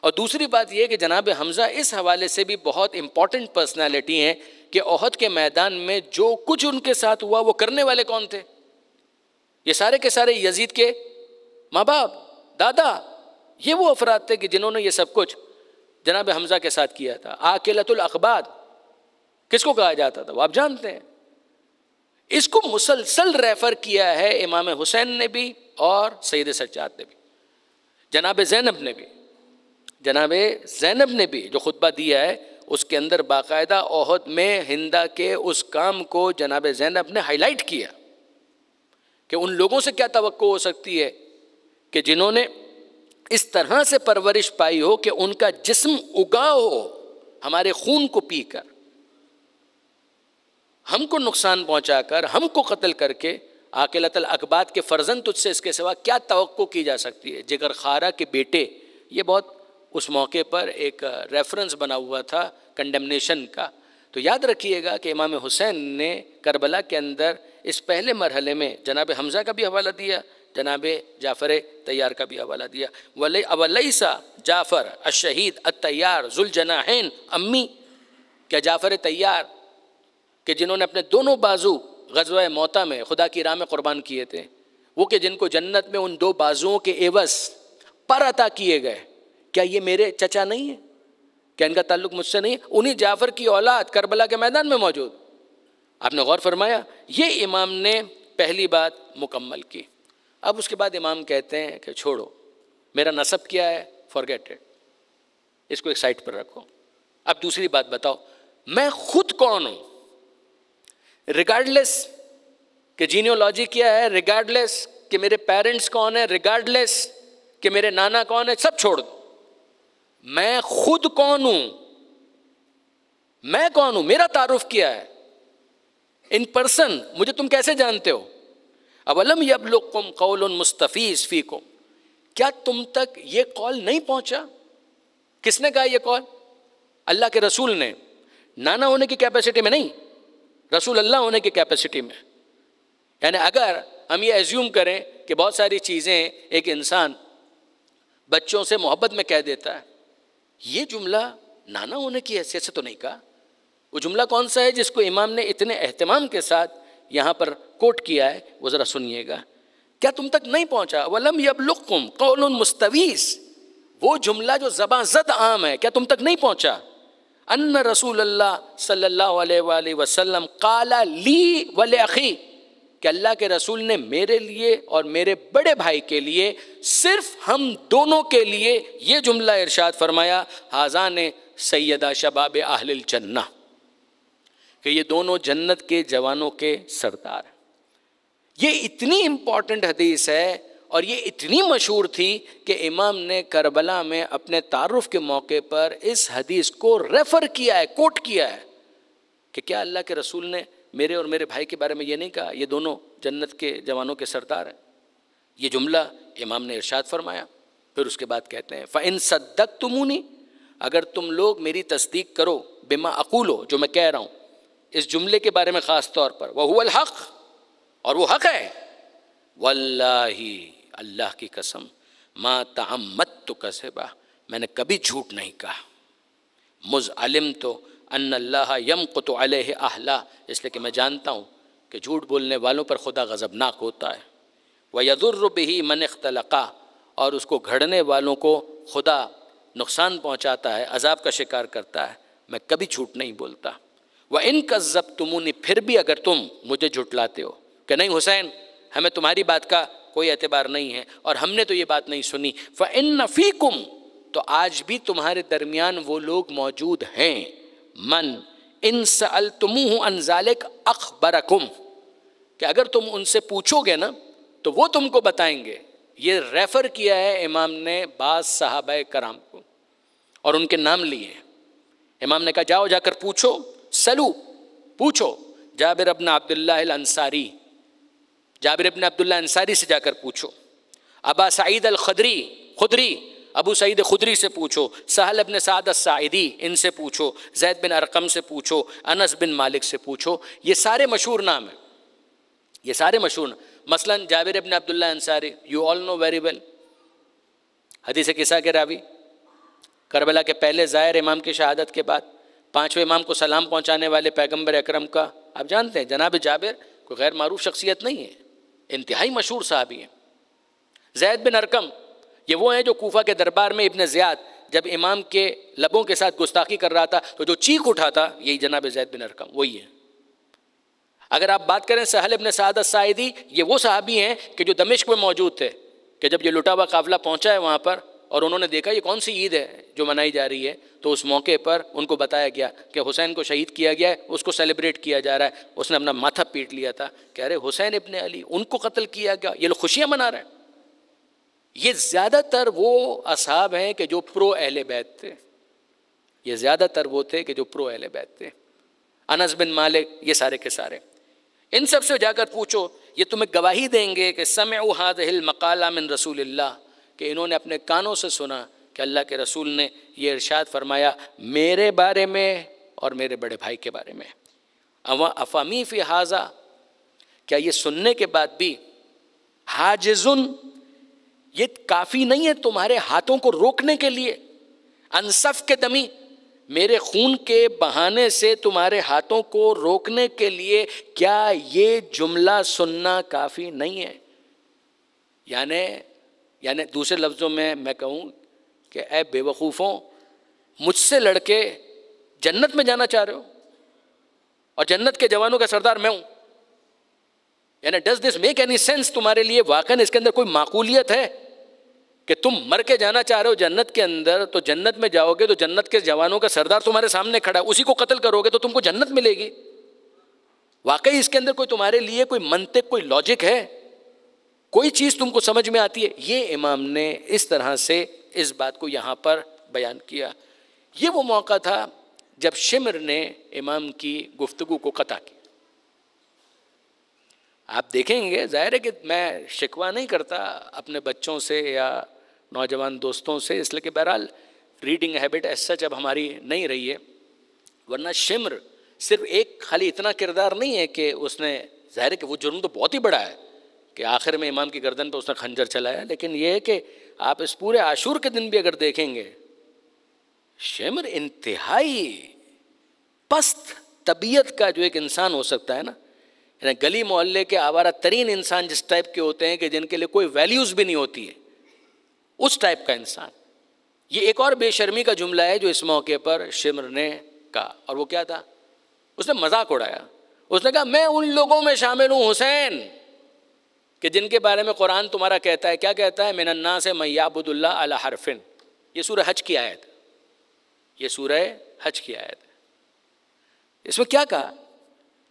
اور دوسری بات یہ کہ جناب حمزہ اس حوالے سے بھی بہت امپورٹنٹ پرسنالٹی ہیں کہ احد کے میدان میں جو کچھ ان کے ساتھ ہوا وہ کرنے والے کون تھے؟ یہ سارے کے سارے یزید کے ماں باپ، دادا، یہ وہ افراد تھے کہ جنہوں نے یہ سب کچھ جناب حمزہ کے ساتھ کیا تھا. عاقلۃ الاقباط کس کو کہا جاتا تھا وہ آپ جانتے ہیں. اس کو مسلسل ریفر کیا ہے امام حسین نے بھی اور سید سجاد نے بھی، جناب زینب نے بھی جو خطبہ دیا ہے اس کے اندر باقاعدہ احد میں ہندا کے اس کام کو جناب زینب نے ہائی لائٹ کیا کہ ان لوگوں سے کیا توقع ہو سکتی ہے کہ جنہوں نے اس طرح سے پرورش پائی ہو کہ ان کا جسم اگا ہو ہمارے خون کو پی کر، ہم کو نقصان پہنچا کر، ہم کو قتل کر کے. عاقلۃ الاقباط کے فرزند تجھ سے اس کے سوا کیا توقع کی جا سکتی ہے؟ جگر خارہ کے بیٹے، یہ بہت اس موقع پر ایک ریفرنس بنا ہوا تھا کنڈمنیشن کا. تو یاد رکھیے گا کہ امام حسین نے کربلا کے اندر اس پہلے مرحلے میں جناب حمزہ کا بھی حوالہ دیا، جناب جعفر طیار کا بھی حوالہ دیا. اولیس جعفر الشہید الطیار ذو الجناحین امی، کیا جعفر طیار کہ جنہوں نے اپنے دونوں بازو غزوہ موتا میں خدا کی راہ میں قربان کیے تھے، وہ کہ جن کو جنت میں ان 2 بازوؤں کے عوض پر عطا کیے گئے، کیا یہ میرے چچا نہیں ہیں؟ کیا ان کا تعلق مجھ سے نہیں ہے؟ انہی جعفر کی اولاد کربلا کے میدان میں موجود. آپ نے غور فرمایا؟ یہ امام نے پہلی بات مکمل کی. اب اس کے بعد امام کہتے ہیں کہ چھوڑو میرا نسب کیا ہے، فارگیٹ اٹ، اس کو ایک سائٹ پر رکھو. اب دوسری بات بتاؤ میں خود کون ہوں، ریگارڈلیس کہ جینیولوجی کیا ہے، ریگارڈلیس کہ میرے پیرنٹس کون ہیں، ریگارڈلیس کہ میرے نانا کون ہے، سب چھوڑ دو. میں خود کون ہوں، میں کون ہوں، میرا تعارف کیا ہے ان پرسن، مجھے تم کیسے جانتے ہو؟ اولم یبلغکم قول مستفیض فیکم، کیا تم تک یہ قول نہیں پہنچا؟ کس نے کہا یہ قول؟ اللہ کے رسول نے. نانا ہونے کی کیپیسٹی میں نہیں، رسول اللہ ہونے کی کیپیسٹی میں. یعنی اگر ہم یہ ایزیوم کریں کہ بہت ساری چیزیں ایک انسان بچوں سے محبت میں کہہ دیتا ہے، یہ جملہ نانا ہونے کی حیثیت سے تو نہیں کہا. وہ جملہ کون سا ہے جس کو امام نے اتنے اہتمام کے ساتھ یہاں پر کوٹ کیا ہے؟ وہ ذرا سنیے گا. کیا تم تک نہیں پہنچا؟ وَلَمْ يَبْلُغْكُمْ قَوْلٌ مُسْتَوِيسٌ، وہ جملہ جو زباں زد عام ہے، کیا تم تک نہیں پہنچا؟ ان رسول اللہ صلی اللہ علیہ وآلہ وسلم قال لی ولأخی، کہ اللہ کے رسول نے میرے لیے اور میرے بڑے بھائی کے لیے، صرف ہم دونوں کے لیے یہ جملہ ارشاد فرمایا، ھذان سیدہ شباب اہل الجنہ، کہ یہ دونوں جنت کے جوانوں کے سردار ہیں۔ یہ اتنی امپورٹنٹ حدیث ہے اور یہ اتنی مشہور تھی کہ امام نے کربلا میں اپنے تعارف کے موقع پر اس حدیث کو ریفر کیا ہے، کوٹ کیا ہے کہ کیا اللہ کے رسول نے میرے اور میرے بھائی کے بارے میں یہ نہیں کہا یہ دونوں جنت کے جوانوں کے سردار ہیں؟ یہ جملہ امام نے ارشاد فرمایا۔ پھر اس کے بعد کہتے ہیں فَإِن صَدَّقْتُمُونِی، اگر تم لوگ میری تصدیق کرو، بما اقولو، جو میں کہہ رہا ہوں اس جملے کے بارے میں خاص طور پر، وَهُوَ الْحَقِّ، اور وہ حق ہے، وَاللَّهِ، اللہ کی قسم، مَا تَعَمَّدْتُ كَذِبًا، میں نے کبھی جھوٹ نہیں کہا، مُذْ عَلِمْتُ أَنَّ اللَّهَ يَمْقُتُ عَلَيْهِ أَهْلَهُ، اس لیے کہ میں جانتا ہوں کہ جھوٹ بولنے والوں پر خدا غضبناک ہوتا ہے، وَيَضُرُّ بِهِ مَنِ اخْتَلَقَ، اور اس کو گھڑنے والوں کو خدا نقصان پہنچاتا ہے، عذاب کا شکار کرتا ہے، میں کبھی جھوٹ نہیں بولتا۔ وَإِن كَذَّبْتُمُونِی، پھر بھی اگر تم مجھے جھٹلاتے ہو کہ نہیں حسین ہمیں تمہاری بات کا کوئی اعتبار نہیں ہے اور ہم نے تو یہ بات نہیں سنی، فَإِنَّ فِيكُمْ، تو آج بھی تمہارے درمیان وہ لوگ موجود ہیں، من ان سألتموہ عن ذلک اخبرکم، کہ اگر تم ان سے پوچھو گے نا تو وہ تم کو بتائیں گے۔ یہ ریفر کیا ہے امام نے بعض صحابہ کرام کو اور ان کے نام لیے۔ امام نے کہا جاؤ جا کر پوچھو، سلو، پوچھو جابر ابن عبداللہ الانصاری، جابر ابن عبداللہ انصاری سے جا کر پوچھو، ابا سعید خدری، ابو سعید خدری سے پوچھو، سہل ابن سعد الساعدی، ان سے پوچھو، زید بن ارقم سے پوچھو، انس بن مالک سے پوچھو، یہ سارے مشہور نام ہیں، یہ سارے مشہور نام۔ مثلا جابر ابن عبداللہ انصاری، you all know very well, حدیث قصہ کے راوی، کربلا کے پہلے ظاہر امام کی شہادت کے بعد پانچویں امام کو سلام پہنچانے والے پیغمبر اکرم کا آپ جانتے ہیں جناب جابر کوئی غیر معروف شخصیت نہیں ہے، انتہائی مشہور صحابی ہیں۔ زید بن ارقم، یہ وہ ہیں جو کوفہ کے دربار میں ابن زیاد جب امام کے لبوں کے ساتھ گستاخی کر رہا تھا تو جو چیخ اٹھا تھا یہی جناب زید بن ارقم، وہی ہے۔ اگر آپ بات کریں سہل ابن سعد الساعدی، یہ وہ صحابی ہیں کہ جو دمشق میں موجود تھے کہ جب یہ لٹا ہوا قافلہ پہنچا ہے وہاں پر اور انہوں نے دیکھا یہ کون سی عید ہے جو منائی جا رہی ہے، تو اس موقع پر ان کو بتایا گیا کہ حسین کو شہید کیا گیا ہے، اس کو سیلیبریٹ کیا جا رہا ہے۔ اس نے اپنا ماتھا پیٹ لیا تھا کہ ارے حسین ابن علی، ان کو قتل کیا گیا، یہ لوگ خوشیاں منا رہے ہیں۔ یہ زیادہ تر وہ اصحاب ہیں کہ جو پرو اہل بیت تھے، یہ زیادہ تر وہ تھے کہ جو پرو اہل بیت تھے۔ انس بن مالک، یہ سارے کے سارے، ان سب سے جا کر پوچھو، یہ تمہیں گواہی دیں گے کہ سمعوا هذه المقالہ من رسول اللہ، کہ انہوں نے اپنے کانوں سے سنا کہ اللہ کے رسول نے یہ ارشاد فرمایا میرے بارے میں اور میرے بڑے بھائی کے بارے میں۔ افامی فی ھذا، کیا یہ سننے کے بعد بھی حاجزن، یہ کافی نہیں ہے تمہارے ہاتھوں کو روکنے کے لیے، انصف کے دمی، میرے خون کے بہانے سے تمہارے ہاتھوں کو روکنے کے لیے کیا یہ جملہ سننا کافی نہیں ہے؟ یعنی دوسرے لفظوں میں کہوں کہ اے بے وقوفوں، مجھ سے لڑ کے جنت میں جانا چاہ رہے ہو اور جنت کے جوانوں کا سردار میں ہوں، یعنی does this make any sense? تمہارے لیے واقعاً اس کے اندر کوئی معقولیت ہے کہ تم مر کے جانا چاہ رہے ہو جنت کے اندر، تو جنت میں جاؤ گے تو جنت کے جوانوں کا سردار تمہارے سامنے کھڑا ہے، اسی کو قتل کرو گے تو تم کو جنت ملے گی؟ واقعی اس کے اندر کوئی تمہارے لیے کوئی منطق، کوئی لاجک ہے؟ کوئی چیز تم کو سمجھ میں آتی ہے؟ یہ امام نے اس طرح سے اس بات کو یہاں پر بیان کیا۔ یہ وہ موقع تھا جب شمر نے امام کی گفتگو کو قطع کیا۔ آپ دیکھیں گے، ظاہر ہے کہ میں شکوہ نہیں کرتا اپنے بچوں سے یا نوجوان دوستوں سے، اس لیے کہ بہرحال ریڈنگ ہیبٹ ایس سچ اب ہماری نہیں رہی ہے، ورنہ شمر صرف ایک خالی اتنا کردار نہیں ہے کہ اس نے، ظاہر ہے کہ وہ جرم تو بہت ہی بڑا ہے کہ آخر میں امام کی گردن پہ اس نے خنجر چلایا، لیکن یہ ہے کہ آپ اس پورے عاشور کے دن بھی اگر دیکھیں گے، شمر انتہائی پست طبیعت کا جو ایک انسان ہو سکتا ہے نا، یعنی گلی محلے کے آوارہ ترین انسان جس ٹائپ کے ہوتے ہیں کہ جن کے لیے کوئی ویلیوز بھی نہیں ہوتی ہے، اس ٹائپ کا انسان۔ یہ ایک اور بے شرمی کا جملہ ہے جو اس موقع پر شمر نے کہا، اور وہ کیا تھا؟ اس نے مذاق اڑایا۔ اس نے کہا میں ان لوگوں میں شامل ہوں حسین کہ جن کے بارے میں قرآن تمہارا کہتا ہے. کیا کہتا ہے؟ من الناس من یعبد اللہ علی حرف. یہ سورہ حج کی آیت، یہ سورہ حج کی آیت ہے. اس میں کیا کہا؟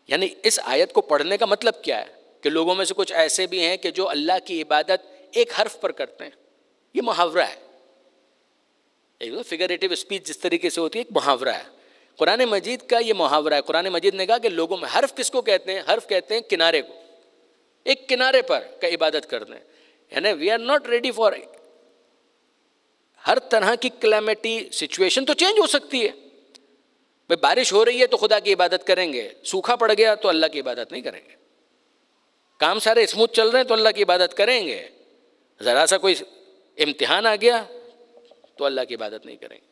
یعنی اس آیت کو پڑھنے کا مطلب کیا ہے کہ لوگوں میں سے کچھ ایسے بھی ہیں کہ جو اللہ کی عبادت ایک حرف پر کرتے ہیں. یہ محاورہ ہے، ایک فگریٹو اسپیچ جس طریقے سے ہوتی ہے، ایک محاورہ ہے. قرآن مجید کا یہ محاورہ ہے. قرآن مجید نے کہا کہ لوگوں میں حرف کس کو کہتے ہیں؟ حرف کہتے ہیں کنارے کو، ایک کنارے پر کا عبادت کرتے ہیں. یعنی we are not ready for ہر طرح کی کلیمٹی. سچویشن تو چینج ہو سکتی ہے. بھائی بارش ہو رہی ہے تو خدا کی عبادت کریں گے، سوکھا پڑ گیا تو اللہ کی عبادت نہیں کریں گے. کام سارے اسموتھ چل رہے ہیں تو اللہ کی عبادت کریں گے. ذرا سا کوئی امتحان آ گیا تو اللہ کی عبادت نہیں کریں گے.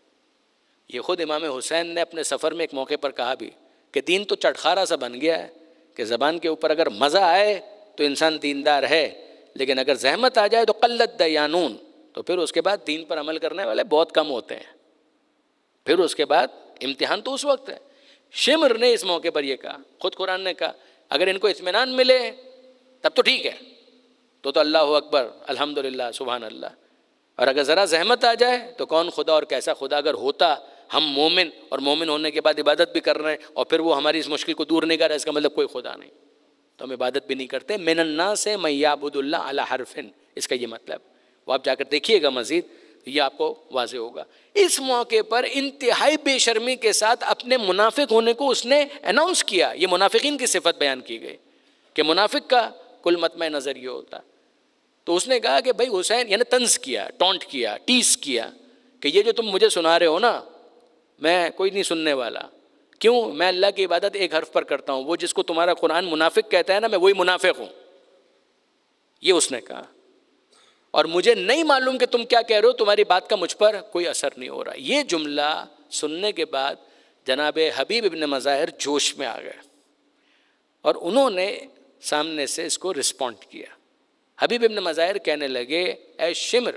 یہ خود امام حسین نے اپنے سفر میں ایک موقع پر کہا بھی کہ دین تو چٹخارا سا بن گیا ہے کہ زبان کے اوپر اگر مزہ آئے تو انسان دیندار ہے، لیکن اگر زحمت آ جائے تو قلت دیانون، تو پھر اس کے بعد دین پر عمل کرنے والے بہت کم ہوتے ہیں. پھر اس کے بعد امتحان تو اس وقت ہے. شمر نے اس موقع پر یہ کہا، خود قرآن نے کہا اگر ان کو اطمینان ملے تب تو ٹھیک ہے، تو اللہ اکبر الحمدللہ سبحان اللہ. اور اگر ذرا زحمت آ جائے تو کون خدا اور کیسا خدا. اگر ہوتا ہم مومن اور مومن ہونے کے بعد عبادت بھی کر رہے ہیں اور پھر وہ ہماری اس مشکل کو دور نہیں کر رہا، اس کا مطلب کوئی خدا نہیں، تو ہم عبادت بھی نہیں کرتے. من الناس من یعبد اللہ علی حرف، اس کا یہ مطلب. وہ آپ جا کر دیکھیے گا مزید، یہ آپ کو واضح ہوگا. اس موقع پر انتہائی بے شرمی کے ساتھ اپنے منافق ہونے کو اس نے اناؤنس کیا. یہ منافقین کی صفت بیان کی گئی کہ منافق کا کل مطمع نظر یہ ہوتا. تو اس نے کہا کہ بھائی حسین، یعنی طنز کیا، ٹونٹ کیا، ٹیس کیا کہ یہ جو تم مجھے سنا رہے ہو نا، میں کوئی نہیں سننے والا. کیوں؟ میں اللہ کی عبادت ایک حرف پر کرتا ہوں. وہ جس کو تمہارا قرآن منافق کہتا ہے نا، میں وہی منافق ہوں. یہ اس نے کہا. اور مجھے نہیں معلوم کہ تم کیا کہہ رہے ہو، تمہاری بات کا مجھ پر کوئی اثر نہیں ہو رہا. یہ جملہ سننے کے بعد جناب حبیب ابن مظاہر جوش میں آ گئے اور انہوں نے سامنے سے اس کو رسپونڈ کیا. حبیب ابن مظاہر کہنے لگے اے شمر،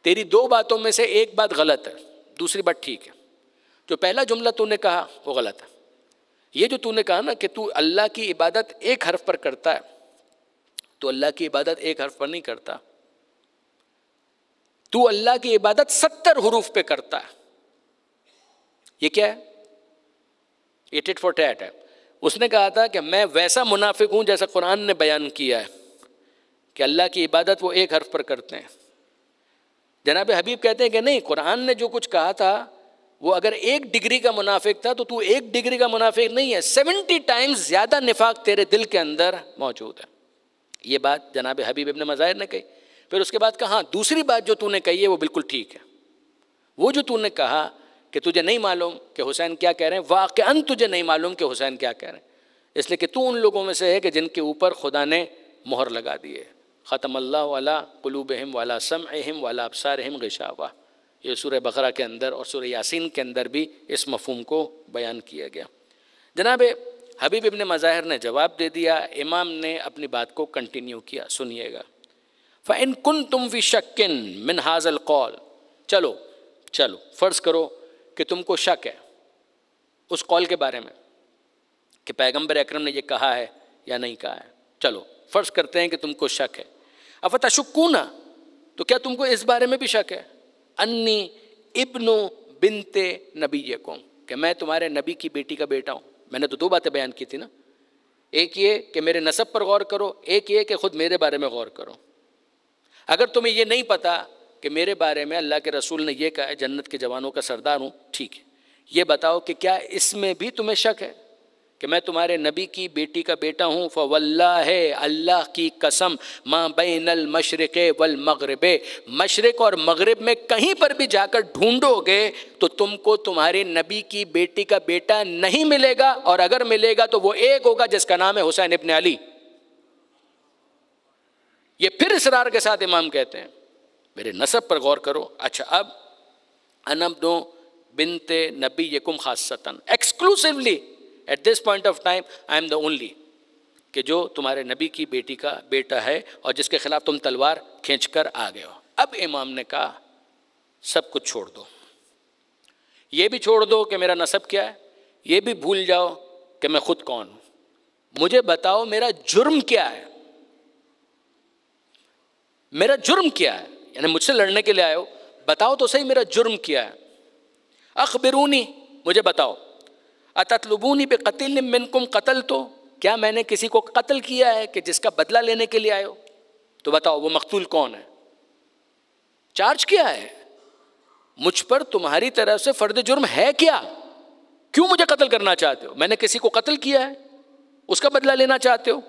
تیری دو باتوں میں سے ایک بات غلط ہے، دوسری بات ٹھیک ہے. جو پہلا جملہ تو نے کہا وہ غلط ہے. یہ جو تو نے کہا نا کہ تو اللہ کی عبادت ایک حرف پر کرتا ہے، تو اللہ کی عبادت ایک حرف پر نہیں کرتا. تو اللہ کی عبادت 70 حروف پہ کرتا ہے. یہ کیا ہے؟ یہ ٹٹ فور ٹیٹ ہے. اس نے کہا تھا کہ میں ویسا منافق ہوں جیسا قرآن نے بیان کیا ہے کہ اللہ کی عبادت وہ ایک حرف پر کرتے ہیں. جناب حبیب کہتے ہیں کہ نہیں، قرآن نے جو کچھ کہا تھا وہ اگر 1 ڈگری کا منافق تھا تو 1 ڈگری کا منافق نہیں ہے، 70 ٹائمز زیادہ نفاق تیرے دل کے اندر موجود ہے. یہ بات جناب حبیب ابن مظاہر نے کہی. پھر اس کے بعد کہا دوسری بات جو تو نے کہی ہے وہ بالکل ٹھیک ہے. وہ جو تو نے کہا کہ تجھے نہیں معلوم کہ حسین کیا کہہ رہے ہیں، واقعاً تجھے نہیں معلوم کہ حسین کیا کہہ رہے ہیں، اس لیے کہ تو ان لوگوں میں سے ہے کہ جن کے اوپر خدا نے مہر لگا دی ہے. ختم اللہ علی قلوبہم وعلی سمعہم وعلی ابصارہم غشاوہ. یہ سورہ بقرہ کے اندر اور سورہ یاسین کے اندر بھی اس مفہوم کو بیان کیا گیا. جناب حبیب ابن مظاہر نے جواب دے دیا. امام نے اپنی بات کو کنٹینیو کیا، سنیے گا. فَإِن كُنتُمْ فِي شَكٍّ مِّنْ هَذَا الْقَوْلِ، چلو فرض کرو کہ تم کو شک ہے اس قول کے بارے میں کہ پیغمبر اکرم نے یہ کہا ہے یا نہیں کہا ہے. چلو فرض کرتے ہیں کہ تم کو شک ہے. افتشکون، تو کیا تم کو اس بارے میں بھی شک ہے انی ابن بنت نبیکم، کہ میں تمہارے نبی کی بیٹی کا بیٹا ہوں. میں نے تو 2 باتیں بیان کی تھی نا، ایک یہ کہ میرے نسب پر غور کرو، ایک یہ کہ خود میرے بارے میں غور کرو. اگر تمہیں یہ نہیں پتا کہ میرے بارے میں اللہ کے رسول نے یہ کہا ہے جنت کے جوانوں کا سردار ہوں، ٹھیک ہے، یہ بتاؤ کہ کیا اس میں بھی تمہیں شک ہے کہ میں تمہارے نبی کی بیٹی کا بیٹا ہوں؟ فواللہ، اللہ کی قسم، ما بین المشرق والمغرب، مشرق اور مغرب میں کہیں پر بھی جا کر ڈھونڈو گے تو تم کو تمہاری نبی کی بیٹی کا بیٹا نہیں ملے گا، اور اگر ملے گا تو وہ ایک ہوگا جس کا نام ہے حسین ابن علی. یہ پھر اصرار کے ساتھ امام کہتے ہیں میرے نسب پر غور کرو. اچھا، اب انا ابن بنت نبیکم خاصتاً، exclusively at this point of time I am the only, کہ جو تمہارے نبی کی بیٹی کا بیٹا ہے اور جس کے خلاف تم تلوار کھینچ کر آ گئے ہو. اب امام نے کہا سب کچھ چھوڑ دو، یہ بھی چھوڑ دو کہ میرا نسب کیا ہے، یہ بھی بھول جاؤ کہ میں خود کون ہوں، مجھے بتاؤ میرا جرم کیا ہے، میرا جرم کیا ہے، یعنی مجھ سے لڑنے کے لیے آئے ہو، بتاؤ تو صحیح میرا جرم کیا ہے. اخبرونی، مجھے بتاؤ. اتطلبونی بقتیل منکم قتلت، کیا میں نے کسی کو قتل کیا ہے کہ جس کا بدلہ لینے کے لیے آئے ہو؟ تو بتاؤ وہ مقتول کون ہے، چارج کیا ہے، مجھ پر تمہاری طرف سے فرد جرم ہے کیا، کیوں مجھے قتل کرنا چاہتے ہو؟ میں نے کسی کو قتل کیا ہے، اس کا بدلہ لینا چاہتے ہو؟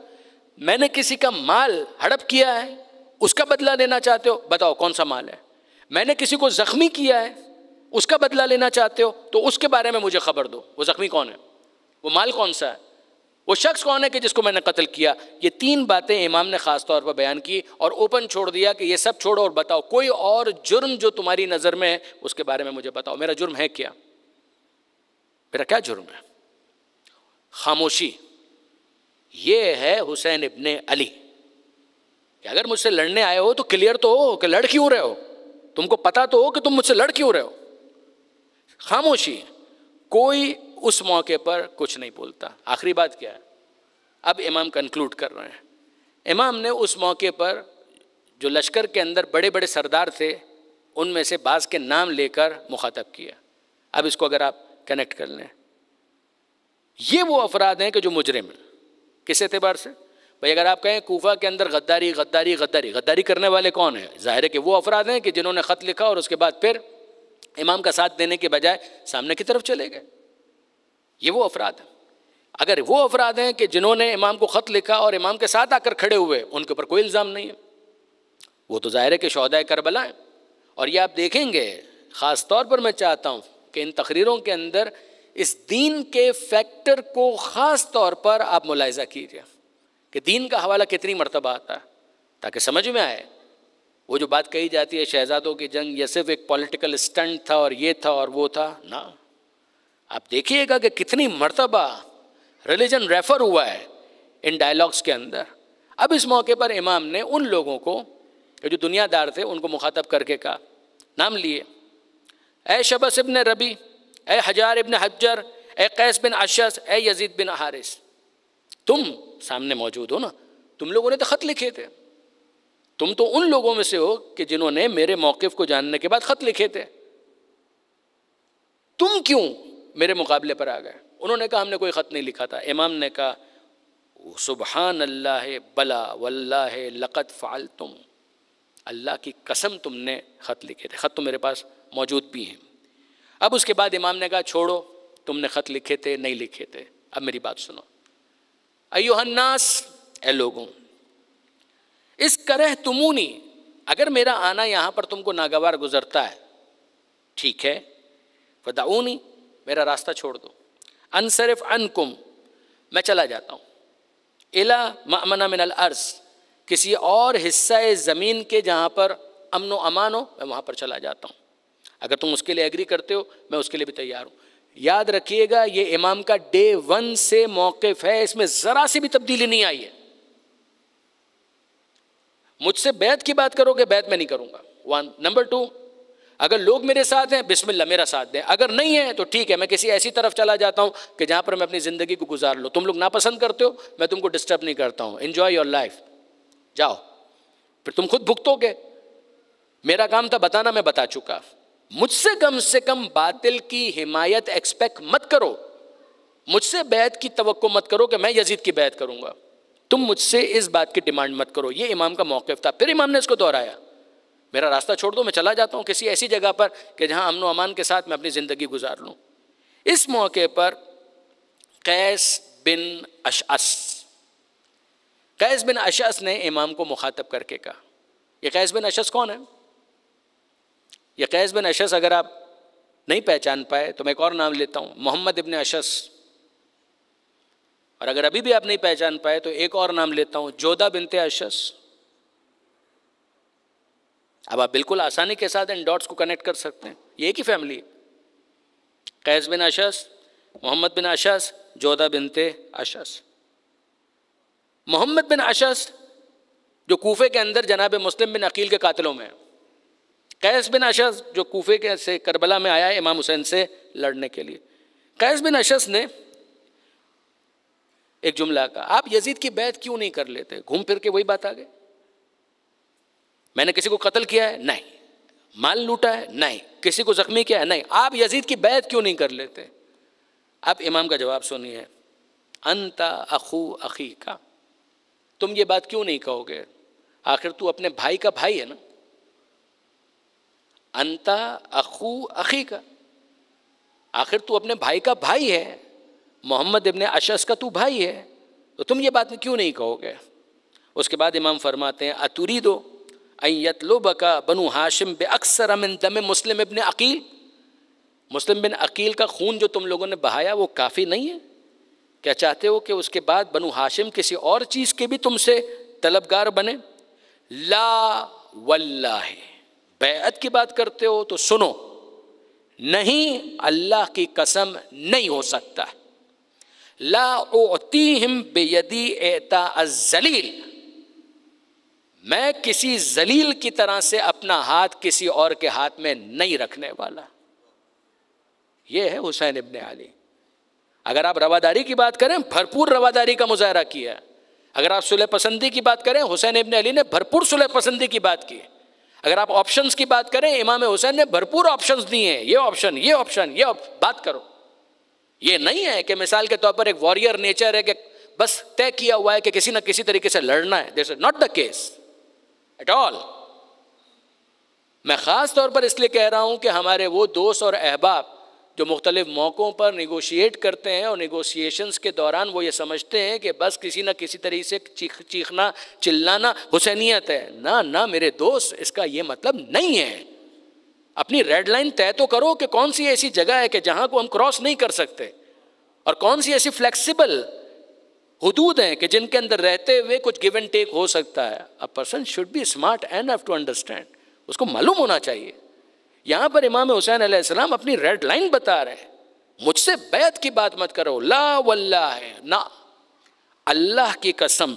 میں نے کسی کا مال ہڑپ کیا ہے، اس کا بدلہ لینا چاہتے ہو؟ بتاؤ کون سا مال ہے. میں نے کسی کو زخمی کیا ہے، اس کا بدلہ لینا چاہتے ہو تو اس کے بارے میں مجھے خبر دو. وہ زخمی کون ہے، وہ مال کون سا ہے، وہ شخص کون ہے کہ جس کو میں نے قتل کیا. یہ 3 باتیں امام نے خاص طور پر بیان کی اور اوپن چھوڑ دیا کہ یہ سب چھوڑو اور بتاؤ کوئی اور جرم جو تمہاری نظر میں ہے اس کے بارے میں مجھے بتاؤ. میرا جرم ہے کیا، میرا کیا جرم ہے؟ خاموشی. یہ ہے حسین ابن علی کہ اگر مجھ سے لڑنے آئے ہو تو کلیئر تو ہو کہ لڑ کیوں رہے ہو، تم کو پتا تو ہو کہ تم مجھ سے لڑ کیوں رہے ہو. خاموشی. کوئی اس موقع پر کچھ نہیں بولتا. آخری بات کیا ہے، اب امام کنکلوڈ کر رہے ہیں. امام نے اس موقع پر جو لشکر کے اندر بڑے بڑے سردار تھے ان میں سے بعض کے نام لے کر مخاطب کیا. اب اس کو اگر آپ کنیکٹ کر لیں، یہ وہ افراد ہیں کہ جو مجرم ہیں. کس اعتبار سے؟ بھائی اگر آپ کہیں کوفہ کے اندر غداری غداری غداری، غداری کرنے والے کون ہیں؟ ظاہر ہے کہ وہ افراد ہیں کہ جنہوں نے خط لکھا اور اس کے بعد پھر امام کا ساتھ دینے کے بجائے سامنے کی طرف چلے گئے. یہ وہ افراد ہیں. اگر وہ افراد ہیں کہ جنہوں نے امام کو خط لکھا اور امام کے ساتھ آ کر کھڑے ہوئے، ان کے اوپر کوئی الزام نہیں ہے. وہ تو ظاہر ہے کہ شہدائے کربلا ہیں. اور یہ آپ دیکھیں گے، خاص طور پر میں چاہتا ہوں کہ ان تقریروں کے اندر اس دین کے فیکٹر کو خاص طور پر آپ ملاحظہ کیجئے کہ دین کا حوالہ کتنی مرتبہ آتا ہے، تاکہ سمجھ میں آئے. وہ جو بات کہی جاتی ہے شہزادوں کی جنگ یہ صرف ایک پولیٹیکل اسٹنٹ تھا اور یہ تھا اور وہ تھا، نہ. آپ دیکھیے گا کہ کتنی مرتبہ ریلیجن ریفر ہوا ہے ان ڈائلاگس کے اندر. اب اس موقع پر امام نے ان لوگوں کو کہ جو دنیا دار تھے ان کو مخاطب کر کے کہا، نام لیے، اے شبس ابن ربی، اے حجار ابن حجر، اے قیس بن اشعث، اے یزید بن حارث. تم سامنے موجود ہو نا، تم لوگوں نے تو خط لکھے تھے، تم تو ان لوگوں میں سے ہو کہ جنہوں نے میرے موقف کو جاننے کے بعد خط لکھے تھے. تم کیوں میرے مقابلے پر آ گئے؟ انہوں نے کہا ہم نے کوئی خط نہیں لکھا تھا. امام نے کہا سبحان اللہ بلا واللہ لقد فعلتم، اللہ کی قسم تم نے خط لکھے تھے، خط تو میرے پاس موجود بھی ہیں. اب اس کے بعد امام نے کہا چھوڑو، تم نے خط لکھے تھے نہیں لکھے تھے، اب میری بات سنو. ایھا الناس، اے لوگوں، اس کرہ تمونی، اگر میرا آنا یہاں پر تم کو ناگوار گزرتا ہے ٹھیک ہے، فدعونی، میرا راستہ چھوڑ دو، انصرف عنکم، میں چلا جاتا ہوں، الی مأمن من الارض، کسی اور حصہ زمین کے جہاں پر امن و امان ہو میں وہاں پر چلا جاتا ہوں. اگر تم اس کے لیے ایگری کرتے ہو میں اس کے لیے بھی تیار ہوں. یاد رکھیے گا یہ امام کا ڈے 1 سے موقف ہے، اس میں ذرا سی بھی تبدیلی نہیں آئی ہے. مجھ سے بیعت کی بات کرو گے، بیعت میں نہیں کروں گا. 1 نمبر 2، اگر لوگ میرے ساتھ ہیں بسم اللہ میرا ساتھ دیں، اگر نہیں ہے تو ٹھیک ہے میں کسی ایسی طرف چلا جاتا ہوں کہ جہاں پر میں اپنی زندگی کو گزار لوں. تم لوگ ناپسند کرتے ہو، میں تم کو ڈسٹرب نہیں کرتا ہوں. انجوائے یور لائف، جاؤ، پھر تم خود بھگتو گے. میرا کام تھا بتانا، میں بتا چکا. مجھ سے کم باطل کی حمایت ایکسپیکٹ مت کرو، مجھ سے بیعت کی توقع مت کرو کہ میں یزید کی بیعت کروں گا. تم مجھ سے اس بات کی ڈیمانڈ مت کرو. یہ امام کا موقف تھا. پھر امام نے اس کو دہرایا، میرا راستہ چھوڑ دو، میں چلا جاتا ہوں کسی ایسی جگہ پر کہ جہاں امن و امان کے ساتھ میں اپنی زندگی گزار لوں. اس موقع پر قیس بن اشعث نے امام کو مخاطب کر کے کہا. یہ قیس بن اشعث کون ہے؟ یہ قیس بن اشعث اگر آپ نہیں پہچان پائے تو میں ایک اور نام لیتا ہوں، محمد ابن اشعث. اور اگر ابھی بھی آپ نہیں پہچان پائے تو ایک اور نام لیتا ہوں، جودہ بنت اشعث. اب آپ بالکل آسانی کے ساتھ ان ڈاٹس کو کنیکٹ کر سکتے ہیں، یہ ایک ہی فیملی ہے. قیس بن اشعث، محمد بن اشعث، جودہ بنت اشعث. محمد بن اشعث جو کوفے کے اندر جناب مسلم بن عقیل کے قاتلوں میں ہے. قیس بن اشعث جو کوفے کے سے کربلا میں آیا ہے امام حسین سے لڑنے کے لیے. قیس بن اشعث نے ایک جملہ کا، آپ یزید کی بیعت کیوں نہیں کر لیتے؟ گھوم پھر کے وہی بات آ گئی. میں نے کسی کو قتل کیا ہے؟ نہیں. مال لوٹا ہے؟ نہیں. کسی کو زخمی کیا ہے؟ نہیں. آپ یزید کی بیعت کیوں نہیں کر لیتے؟ اب امام کا جواب سنیے، انت اخو اخیک، تم یہ بات کیوں نہیں کہو گے؟ آخر تو اپنے بھائی کا بھائی ہے نا. انت اخو اخیک، آخر تو اپنے بھائی کا بھائی ہے. محمد ابن اشعث کا تو بھائی ہے، تو تم یہ بات کیوں نہیں کہو گے؟ اس کے بعد امام فرماتے ہیں اتریدو ان یطلبک بنو ہاشم باکثر من دم مسلم ابن عقیل، مسلم بن عقیل کا خون جو تم لوگوں نے بہایا وہ کافی نہیں ہے؟ کیا چاہتے ہو کہ اس کے بعد بنو ہاشم کسی اور چیز کے بھی تم سے طلبگار بنے؟ لا واللہ، بیعت کی بات کرتے ہو تو سنو، نہیں، اللہ کی قسم نہیں ہو سکتا. لا اعطیہم بیدی اعطاء الذلیل، میں کسی ذلیل کی طرح سے اپنا ہاتھ کسی اور کے ہاتھ میں نہیں رکھنے والا. یہ ہے حسین ابن علی. اگر آپ رواداری کی بات کریں، بھرپور رواداری کا مظاہرہ کیا. اگر آپ صلح پسندی کی بات کریں، حسین ابن علی نے بھرپور صلح پسندی کی بات کی. اگر آپ آپشنز کی بات کریں، امام حسین نے بھرپور آپشنز دیے ہیں. یہ آپشن، یہ آپشن، یہ بات کرو. یہ نہیں ہے کہ مثال کے طور پر ایک وارئر نیچر ہے کہ بس طے کیا ہوا ہے کہ کسی نہ کسی طریقے سے لڑنا ہے. This is not the case at all. میں خاص طور پر اس لیے کہہ رہا ہوں کہ ہمارے وہ دوست اور احباب جو مختلف موقعوں پر نیگوشیٹ کرتے ہیں اور نیگوشیشنز کے دوران وہ یہ سمجھتے ہیں کہ بس کسی نہ کسی طریقے سے چیخنا چلانا حسینیت ہے. نہ میرے دوست، اس کا یہ مطلب نہیں ہے. اپنی ریڈ لائن طے تو کرو کہ کون سی ایسی جگہ ہے کہ جہاں کو ہم کراس نہیں کر سکتے، اور کون سی ایسی فلیکسیبل حدود ہیں کہ جن کے اندر رہتے ہوئے کچھ گیو اینڈ ٹیک ہو سکتا ہے. A person should be smart enough to understand. اس کو معلوم ہونا چاہیے. یہاں پر امام حسین علیہ السلام اپنی ریڈ لائن بتا رہے ہیں. مجھ سے بیعت کی بات مت کرو. لا واللہ، نہ، اللہ کی قسم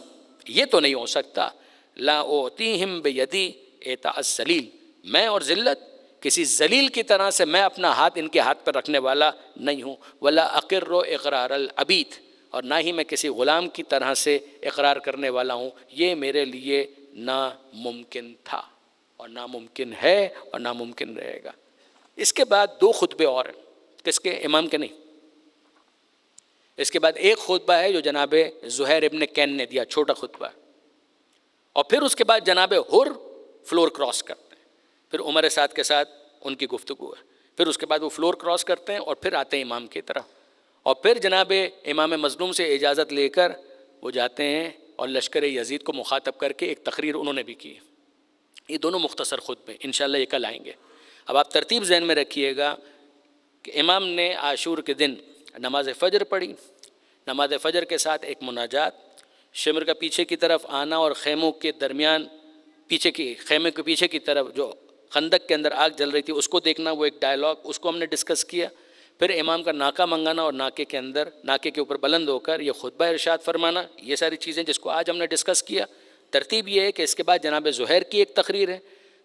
یہ تو نہیں ہو سکتا. لا اعطیہم بیدی اعطاء الذلیل، میں اور ذلت کسی ذلیل کی طرح سے میں اپنا ہاتھ ان کے ہاتھ پر رکھنے والا نہیں ہوں. ولا اقر اقرار العبید، اور نہ ہی میں کسی غلام کی طرح سے اقرار کرنے والا ہوں. یہ میرے لیے ناممکن تھا اور ناممکن ہے اور ناممکن رہے گا. اس کے بعد 2 خطبے اور ہیں. کس کے؟ امام کے نہیں. اس کے بعد ایک خطبہ ہے جو جناب زہیر ابن کین نے دیا، چھوٹا خطبہ، اور پھر اس کے بعد جناب حر فلور کراس کرتے ہیں. پھر عمر سعد کے ساتھ ان کی گفتگو ہے. پھر اس کے بعد وہ فلور کراس کرتے ہیں اور پھر آتے ہیں امام کی طرف. اور پھر جناب امام مظلوم سے اجازت لے کر وہ جاتے ہیں اور لشکر یزید کو مخاطب کر کے ایک تقریر انہوں نے بھی کی. یہ دونوں مختصر خطبے انشاءاللہ یہ کل آئیں گے. اب آپ ترتیب ذہن میں رکھیے گا کہ امام نے عاشور کے دن نماز فجر پڑھی. نماز فجر کے ساتھ ایک مناجات، شمر کا پیچھے کی طرف آنا اور خیموں کے درمیان خیمے کے پیچھے کی طرف جو خندق کے اندر آگ جل رہی تھی اس کو دیکھنا، وہ ایک ڈائلاگ، اس کو ہم نے ڈسکس کیا. پھر امام کا ناکہ منگانا اور ناکے کے اوپر بلند ہو کر یہ خطبہ ارشاد فرمانا. یہ ساری چیزیں جس کو آج ہم نے ڈسکس کیا. ترتیب یہ ہے کہ اس کے بعد جناب زہیر کی ایک تقریر ہے،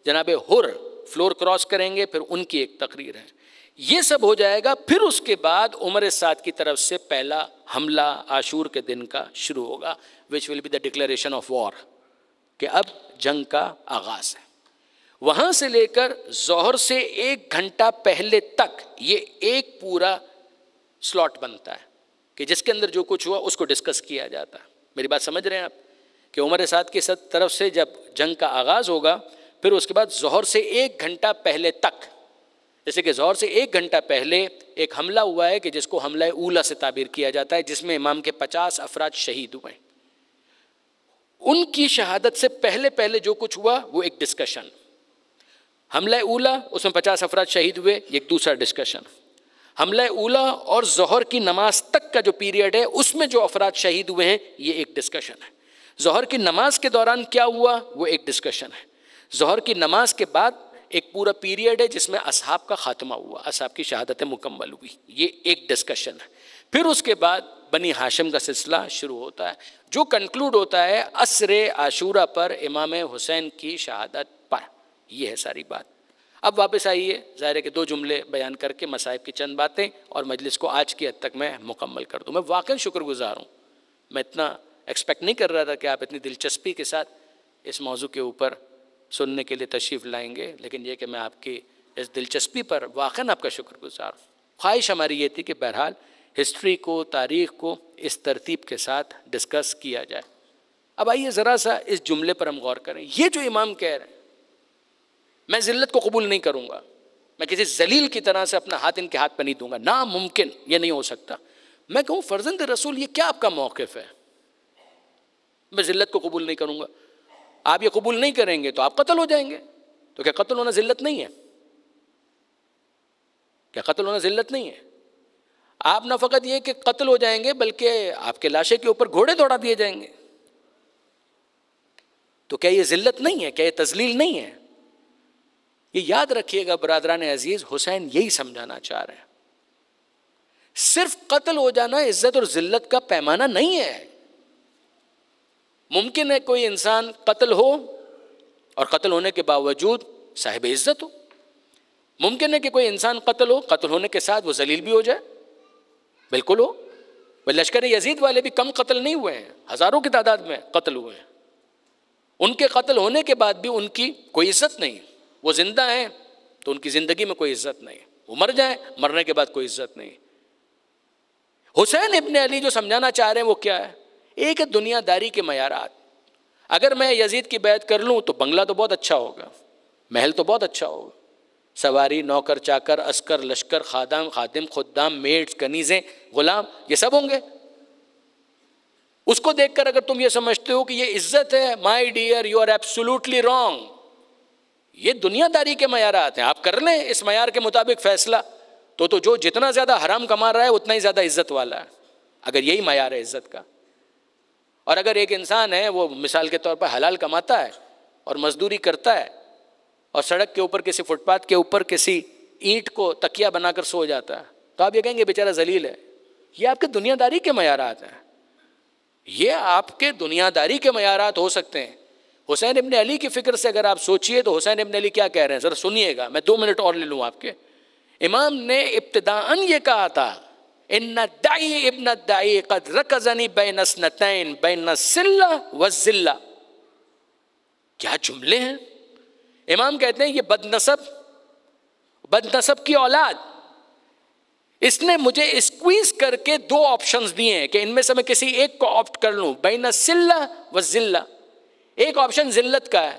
جناب حر فلور کراس کریں گے، پھر ان کی ایک تقریر ہے. یہ سب ہو جائے گا. پھر اس کے بعد عمر سعد کی طرف سے پہلا حملہ عاشور کے دن کا شروع ہوگا، which will be the declaration of war، کہ اب جنگ کا آغاز ہے. وہاں سے لے کر ظہر سے 1 گھنٹہ پہلے تک یہ ایک پورا سلاٹ بنتا ہے کہ جس کے اندر جو کچھ ہوا اس کو ڈسکس کیا جاتا ہے. میری بات سمجھ رہے ہیں آپ کہ عمر سعد کی طرف سے جب جنگ کا آغاز ہوگا، پھر اس کے بعد ظہر سے 1 گھنٹہ پہلے تک، جیسے کہ ظہر سے 1 گھنٹہ پہلے ایک حملہ ہوا ہے کہ جس کو حملہ اولا سے تعبیر کیا جاتا ہے، جس میں امام کے 50 افراد شہید ہوئے. ان کی شہادت سے پہلے جو کچھ ہوا وہ ایک ڈسکشن. حملہ اولا، اس میں 50 افراد شہید ہوئے، یہ ایک دوسرا ڈسکشن. حملہ اولا اور ظہر کی نماز تک کا جو پیریڈ ہے اس میں جو افراد شہید ہوئے ہیں یہ ایک ڈسکشن ہے. ظہر کی نماز کے دوران کیا ہوا وہ ایک ڈسکشن ہے. ظہر کی نماز کے بعد ایک پورا پیریڈ ہے جس میں اصحاب کا خاتمہ ہوا، اصحاب کی شہادت مکمل ہوئی، یہ ایک ڈسکشن ہے. پھر اس کے بعد بنی ہاشم کا سلسلہ شروع ہوتا ہے جو کنکلوڈ ہوتا ہے عصر عاشورہ پر امام حسین کی شہادت پر. یہ ہے ساری بات. اب واپس آئیے، ظاہر ہے کہ 2 جملے بیان کر کے مصائب کی چند باتیں اور مجلس کو آج کی حد تک میں مکمل کر دوں. میں واقعی شکر گزار ہوں میں اتنا ایکسپیکٹ نہیں کر رہا تھا کہ آپ اتنی دلچسپی کے ساتھ اس موضوع کے اوپر سننے کے لیے تشریف لائیں گے، لیکن یہ کہ میں آپ کی اس دلچسپی پر واقعاً آپ کا شکر گزار ہوں۔ خواہش ہماری یہ تھی کہ بہرحال ہسٹری کو، تاریخ کو اس ترتیب کے ساتھ ڈسکس کیا جائے۔ اب آئیے ذرا سا اس جملے پر ہم غور کریں۔ یہ جو امام کہہ رہے ہیں میں ذلت کو قبول نہیں کروں گا، میں کسی ذلیل کی طرح سے اپنا ہاتھ ان کے ہاتھ پہ نہیں دوں گا، ناممکن، یہ نہیں ہو سکتا۔ میں کہوں فرزند رسول یہ کیا آپ کا موقف ہے؟ میں ذلت کو قبول نہیں کروں گا، آپ یہ قبول نہیں کریں گے تو آپ قتل ہو جائیں گے۔ تو کیا قتل ہونا ذلت نہیں ہے؟ کیا قتل ہونا ذلت نہیں ہے؟ آپ نہ فقط یہ کہ قتل ہو جائیں گے بلکہ آپ کے لاشے کے اوپر گھوڑے دوڑا دیے جائیں گے۔ تو کیا یہ ذلت نہیں ہے؟ کیا یہ تذلیل نہیں ہے؟ یہ یاد رکھیے گا برادران عزیز، حسین یہی سمجھانا چاہ رہے ہیں۔ صرف قتل ہو جانا عزت اور ذلت کا پیمانہ نہیں ہے۔ ممکن ہے کوئی انسان قتل ہو اور قتل ہونے کے باوجود صاحب عزت ہو، ممکن ہے کہ کوئی انسان قتل ہو، قتل ہونے کے ساتھ وہ ذلیل بھی ہو جائے، بالکل ہو۔ لشکر یزید والے بھی کم قتل نہیں ہوئے ہیں، ہزاروں کی تعداد میں قتل ہوئے ہیں۔ ان کے قتل ہونے کے بعد بھی ان کی کوئی عزت نہیں، وہ زندہ ہیں تو ان کی زندگی میں کوئی عزت نہیں، وہ مر جائیں، مرنے کے بعد کوئی عزت نہیں۔ حسین ابن علی جو سمجھانا چاہ رہے ہیں وہ کیا ہے؟ ایک ہے دنیا داری کے معیارات۔ اگر میں یزید کی بیعت کر لوں تو بنگلہ تو بہت اچھا ہوگا، محل تو بہت اچھا ہوگا، سواری، نوکر چاکر، عسکر، لشکر، خادم، خدام، میڈز، کنیزیں، غلام، یہ سب ہوں گے۔ اس کو دیکھ کر اگر تم یہ سمجھتے ہو کہ یہ عزت ہے، my dear you are absolutely wrong. یہ دنیا داری کے معیارات ہیں، آپ کر لیں اس معیار کے مطابق فیصلہ تو جو جتنا زیادہ حرام کما رہا ہے اتنا ہی زیادہ عزت والا ہے، اگر یہی معیار ہے عزت کا۔ اور اگر ایک انسان ہے وہ مثال کے طور پر حلال کماتا ہے اور مزدوری کرتا ہے اور سڑک کے اوپر کسی فٹ پاتھ کے اوپر کسی اینٹ کو تکیہ بنا کر سو جاتا ہے تو آپ یہ کہیں گے بیچارہ ذلیل ہے۔ یہ آپ کے دنیا داری کے معیارات ہیں، یہ آپ کے دنیا داری کے معیارات ہو سکتے ہیں۔ حسین ابن علی کی فکر سے اگر آپ سوچئے تو حسین ابن علی کیا کہہ رہے ہیں ذرا سنیے گا، میں 2 منٹ اور لے لوں آپ کے۔ امام نے ابتداءً یہ کہا تھا ان الداعی ابن الداعی قد رکزنی بین اثنتین بین السلہ والذلہ۔ کیا جملے ہیں! امام کہتے ہیں یہ بد نسب کی اولاد، اس نے مجھے اسکویز کر کے 2 آپشنز دیے ہیں کہ ان میں سے میں کسی ایک کو آپٹ کر لوں، بین السلہ والذلہ۔ ایک آپشن ذلت کا ہے،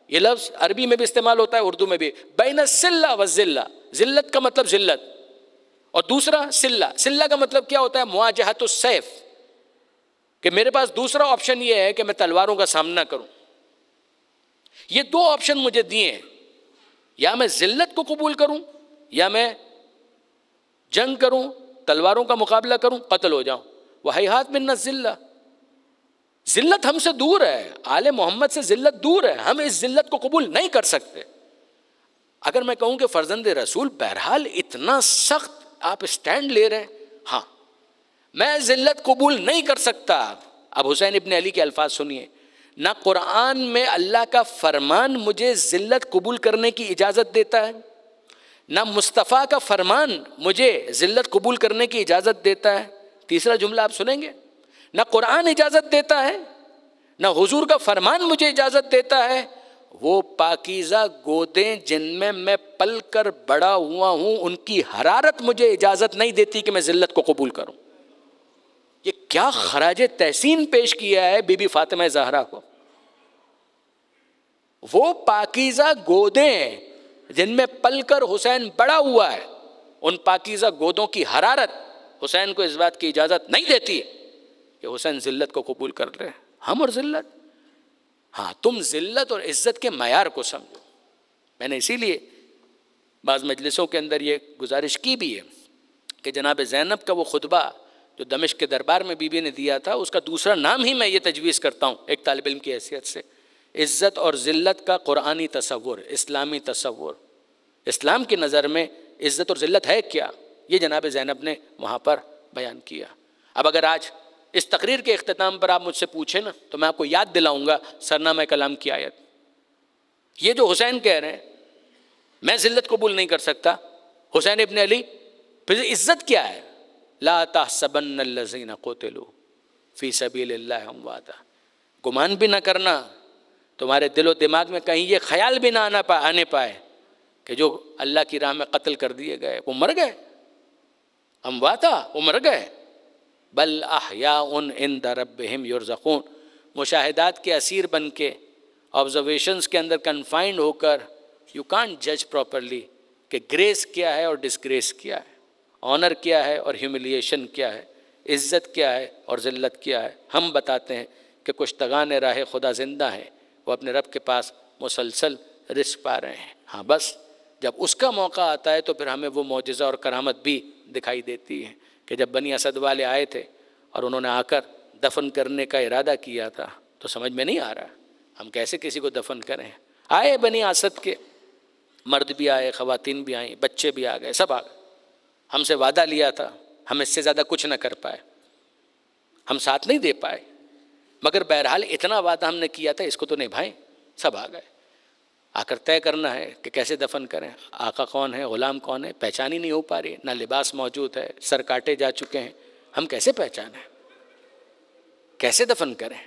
یہ لفظ عربی میں بھی استعمال ہوتا ہے، اردو میں بھی، بین السلہ والذلہ۔ ذلت کا مطلب ذلت، اور دوسرا سلہ۔ سلہ کا مطلب کیا ہوتا ہے؟ مواجہۃ السیف، کہ میرے پاس دوسرا آپشن یہ ہے کہ میں تلواروں کا سامنا کروں۔ یہ 2 آپشن مجھے دیے ہیں، یا میں ذلت کو قبول کروں یا میں جنگ کروں، تلواروں کا مقابلہ کروں، قتل ہو جاؤں۔ وَهَيْهَاتْ مِنَّا الذِّلَّةِ، ذلت ہم سے دور ہے، آل محمد سے ذلت دور ہے، ہم اس ذلت کو قبول نہیں کر سکتے۔ اگر میں کہوں کہ فرزند رسول بہرحال اتنا سخت آپ اسٹینڈ لے رہے ہیں، ہاں میں ذلت قبول نہیں کر سکتا۔ اب حسین ابن علی کے الفاظ سنیے، نہ قرآن میں اللہ کا فرمان مجھے ذلت قبول کرنے کی اجازت دیتا ہے، نہ مصطفیٰ کا فرمان مجھے ذلت قبول کرنے کی اجازت دیتا ہے۔ تیسرا جملہ آپ سنیں گے، نہ قرآن اجازت دیتا ہے نہ حضور کا فرمان مجھے اجازت دیتا ہے، وہ پاکیزہ گودیں جن میں میں پل کر بڑا ہوا ہوں ان کی حرارت مجھے اجازت نہیں دیتی کہ میں ذلت کو قبول کروں۔ یہ کیا خراج تحسین پیش کیا ہے بی بی فاطمہ زہرا کو۔ وہ پاکیزہ گودیں جن میں پل کر حسین بڑا ہوا ہے، ان پاکیزہ گودوں کی حرارت حسین کو اس بات کی اجازت نہیں دیتی کہ حسین ذلت کو قبول کر رہے ہیں۔ ہم اور ذلت، ہاں تم ذلت اور عزت کے معیار کو سمجھو۔ میں نے اسی لیے بعض مجلسوں کے اندر یہ گزارش کی بھی ہے کہ جناب زینب کا وہ خطبہ جو دمشق کے دربار میں بی بی نے دیا تھا، اس کا دوسرا نام ہی میں یہ تجویز کرتا ہوں ایک طالب علم کی حیثیت سے، عزت اور ذلت کا قرآنی تصور، اسلامی تصور۔ اسلام کی نظر میں عزت اور ذلت ہے کیا، یہ جناب زینب نے وہاں پر بیان کیا۔ اب اگر آج اس تقریر کے اختتام پر آپ مجھ سے پوچھیں نا تو میں آپ کو یاد دلاؤں گا سرنامہ کلام کی آیت۔ یہ جو حسین کہہ رہے ہیں میں ذلت قبول نہیں کر سکتا، حسین ابن علی، پھر عزت کیا ہے؟ لا تحسبن الذین قتلوا فی سبیل اللہ امواتا. گمان بھی نہ کرنا، تمہارے دل و دماغ میں کہیں یہ خیال بھی نہ آنے پائے کہ جو اللہ کی راہ میں قتل کر دیے گئے وہ مر گئے. امواتا، وہ مر گئے. بل احیاء عند ربہم یرزقون. مشاہدات کے اسیر بن کے، آبزرویشنز کے اندر کنفائنڈ ہو کر یو کانٹ جج پراپرلی کہ گریس کیا ہے اور ڈسگریس کیا ہے، آنر کیا ہے اور ہیوملیشن کیا ہے، عزت کیا ہے اور ذلت کیا ہے. ہم بتاتے ہیں کہ کشتگان راہ خدا زندہ ہیں، وہ اپنے رب کے پاس مسلسل رزق پا رہے ہیں. ہاں بس جب اس کا موقع آتا ہے تو پھر ہمیں وہ معجزہ اور کرامت بھی دکھائی دیتی ہے کہ جب بنی اسد والے آئے تھے اور انہوں نے آ کر دفن کرنے کا ارادہ کیا تھا تو سمجھ میں نہیں آ رہا ہم کیسے کسی کو دفن کریں. آئے بنی اسد کے مرد بھی آئے، خواتین بھی آئیں، بچے بھی آ گئے، سب آ گئے. ہم سے وعدہ لیا تھا، ہم اس سے زیادہ کچھ نہ کر پائے، ہم ساتھ نہیں دے پائے، مگر بہرحال اتنا وعدہ ہم نے کیا تھا اس کو تو نبھائیں. سب آ گئے. آ کر طے کرنا ہے کہ کیسے دفن کریں. آقا کون ہے، غلام کون ہے، پہچان ہی نہیں ہو پا رہی. نہ لباس موجود ہے، سر کاٹے جا چکے ہیں، ہم کیسے پہچانیں، کیسے دفن کریں.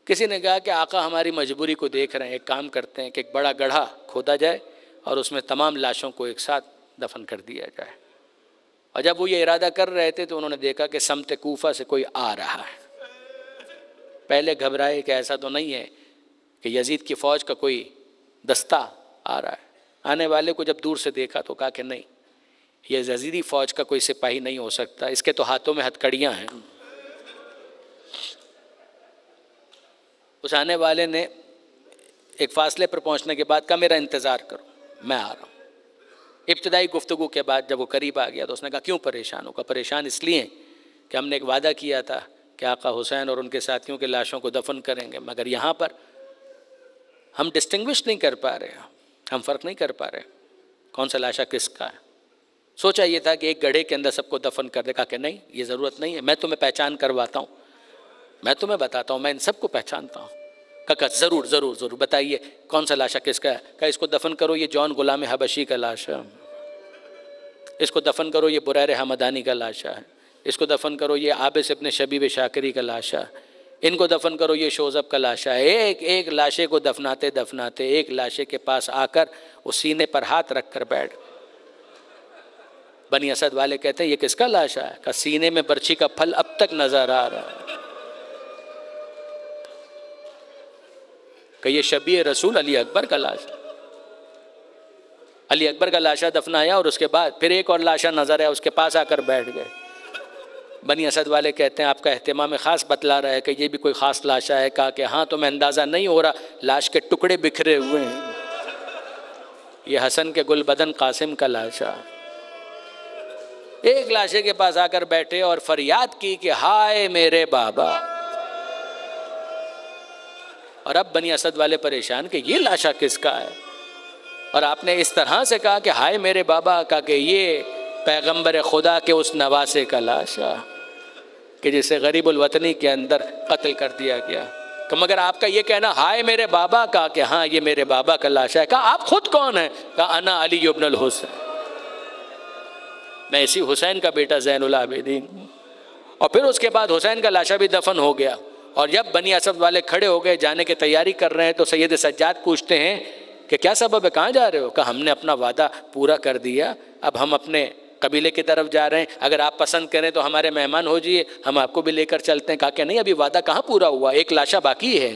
کسی نے کہا کہ آقا ہماری مجبوری کو دیکھ رہے ہیں، ایک کام کرتے ہیں کہ ایک بڑا گڑھا کھودا جائے اور اس میں تمام لاشوں کو ایک ساتھ دفن کر دیا جائے. اور جب وہ یہ ارادہ کر رہے تھے تو انہوں نے دیکھا کہ سمت کوفہ سے کوئی آ رہا ہے. پہلے گھبرائے کہ ایسا تو نہیں ہے کہ یزید کی فوج کا کوئی دستہ آ رہا ہے. آنے والے کو جب دور سے دیکھا تو کہا کہ نہیں، یہ یزیدی فوج کا کوئی سپاہی نہیں ہو سکتا، اس کے تو ہاتھوں میں ہتھکڑیاں ہیں. اس آنے والے نے ایک فاصلے پر پہنچنے کے بعد کہا میرا انتظار کرو، میں آ رہا ہوں. ابتدائی گفتگو کے بعد جب وہ قریب آ گیا تو اس نے کہا کیوں پریشان ہوگا؟ پریشان اس لیے کہ ہم نے ایک وعدہ کیا تھا کہ آقا حسین اور ان کے ساتھیوں کے لاشوں کو دفن کریں گے، مگر یہاں پر ہم ڈسٹنگوش نہیں کر پا رہے، ہم فرق نہیں کر پا رہے کون سا لاشا کس کا ہے. سوچا یہ تھا کہ ایک گڑھے کے اندر سب کو دفن کر دے. کہا کہ نہیں، یہ ضرورت نہیں ہے، میں تمہیں پہچان کرواتا ہوں، میں تمہیں بتاتا ہوں، میں ان سب کو پہچانتا ہوں. کہا ضرور ضرور ضرور بتائیے کون سا لاشا کس کا ہے. کہا اس کو دفن کرو، یہ جون غلام حبشی کا لاشا. اس کو دفن کرو، یہ بریر حمدانی کا لاشا ہے. اس کو دفن کرو، یہ عابس ابن شبیب شاکری کا لاشا. ان کو دفن کرو، یہ شوذب کا لاشا ہے. ایک ایک لاشے کو دفناتے دفناتے ایک لاشے کے پاس آ کر اس سینے پر ہاتھ رکھ کر بیٹھ. بنی اسد والے کہتے ہیں یہ کس کا لاشا ہے؟ کہ سینے میں برچھی کا پھل اب تک نظر آ رہا ہے، کہ یہ شبیہ رسول علی اکبر کا لاشا. علی اکبر کا لاشا دفنایا اور اس کے بعد پھر ایک اور لاشا نظر آیا، اس کے پاس آ کر بیٹھ گئے. بنی اسد والے کہتے ہیں آپ کا اہتمام خاص بتلا رہا ہے کہ یہ بھی کوئی خاص لاشا ہے. کہا کہ ہاں تمہیں اندازہ نہیں ہو رہا، لاش کے ٹکڑے بکھرے ہوئے ہیں. یہ حسن کے گل بدن قاسم کا لاشا. ایک لاشے کے پاس آ کر بیٹھے اور فریاد کی کہ ہائے میرے بابا. اور اب بنی اسد والے پریشان کہ یہ لاشا کس کا ہے. اور آپ نے اس طرح سے کہا کہ ہائے میرے بابا، کہا کہ یہ پیغمبر خدا کے اس نواسے کا لاشا کہ جسے غریب الوطنی کے اندر قتل کر دیا گیا. کہ مگر آپ کا یہ کہنا ہائے میرے بابا، کہا کہ ہاں یہ میرے بابا کا لاشا ہے. کہا آپ خود کون ہیں؟ کہا انا علی ابن الحسین، میں اسی حسین کا بیٹا زین العابدین ہوں. اور پھر اس کے بعد حسین کا لاشا بھی دفن ہو گیا. اور جب بنی اسد والے کھڑے ہو گئے جانے کی تیاری کر رہے ہیں تو سید سجاد پوچھتے ہیں کہ کیا سبب ہے، کہاں جا رہے ہو؟ کہ ہم نے اپنا وعدہ پورا کر دیا، اب ہم اپنے قبیلے کی طرف جا رہے ہیں، اگر آپ پسند کریں تو ہمارے مہمان ہو جائیے، ہم آپ کو بھی لے کر چلتے ہیں. کہا کہ نہیں، ابھی وعدہ کہاں پورا ہوا، ایک لاشا باقی ہے.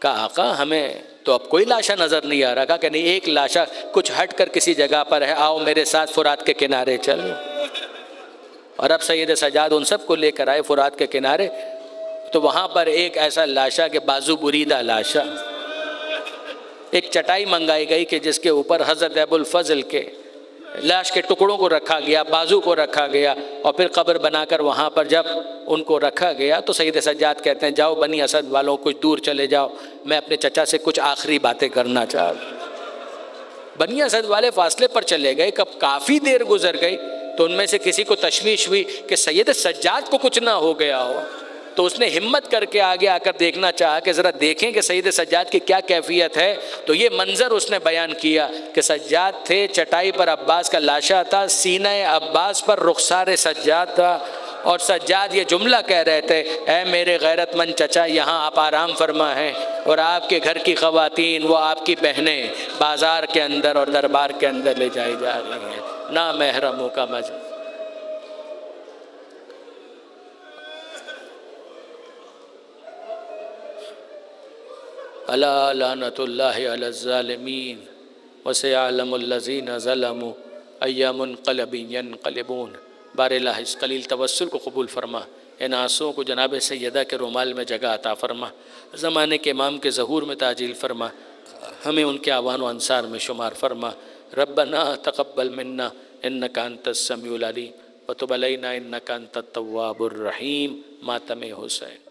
کہا آقا ہمیں تو اب کوئی لاشا نظر نہیں آ رہا. کہا کہ نہیں، ایک لاشا کچھ ہٹ کر کسی جگہ پر ہے، آؤ میرے ساتھ فرات کے کنارے چلو. اور اب سید سجاد ان سب کو لے کر آئے فرات کے کنارے. تو وہاں پر ایک ایسا لاشا کہ بازو بریدہ لاشا، ایک چٹائی منگائی گئی کہ جس کے اوپر حضرت ابو الفضل کے لاش کے ٹکڑوں کو رکھا گیا، بازو کو رکھا گیا. اور پھر قبر بنا کر وہاں پر جب ان کو رکھا گیا تو سید سجاد کہتے ہیں جاؤ بنی اسد والوں کچھ دور چلے جاؤ، میں اپنے چچا سے کچھ آخری باتیں کرنا چاہتا ہوں. بنی اسد والے فاصلے پر چلے گئے. کب کافی دیر گزر گئی تو ان میں سے کسی کو تشویش ہوئی کہ سید سجاد کو کچھ نہ ہو گیا ہو. تو اس نے ہمت کر کے آگے آ کر دیکھنا چاہا کہ ذرا دیکھیں کہ سید سجاد کی کیا کیفیت ہے. تو یہ منظر اس نے بیان کیا کہ سجاد تھے، چٹائی پر عباس کا لاشا تھا، سینہ عباس پر رخسار سجاد تھا، اور سجاد یہ جملہ کہہ رہے تھے، اے میرے غیرت مند چچا یہاں آپ آرام فرما ہیں، اور آپ کے گھر کی خواتین وہ آپ کی بہنیں بازار کے اندر اور دربار کے اندر لے جائی جا رہی ہیں، نامحرموں کا مجلس. الا لعنۃ اللہ علی الظالمین وسیعلم الذین ظلموا ای منقلب ینقلبون. بار الہ اس قلیل توسل کو قبول فرما، ان آنسوؤں کو جناب سیدہ کے رومال میں جگہ عطا فرما، زمانے کے امام کے ظہور میں تعجیل فرما، ہمیں ان کے اعوان و انصار میں شمار فرما. ربنا تقبل منا انک انت السمیع العلیم وتب علینا انک انت التواب الرحیم. ماتم حسین.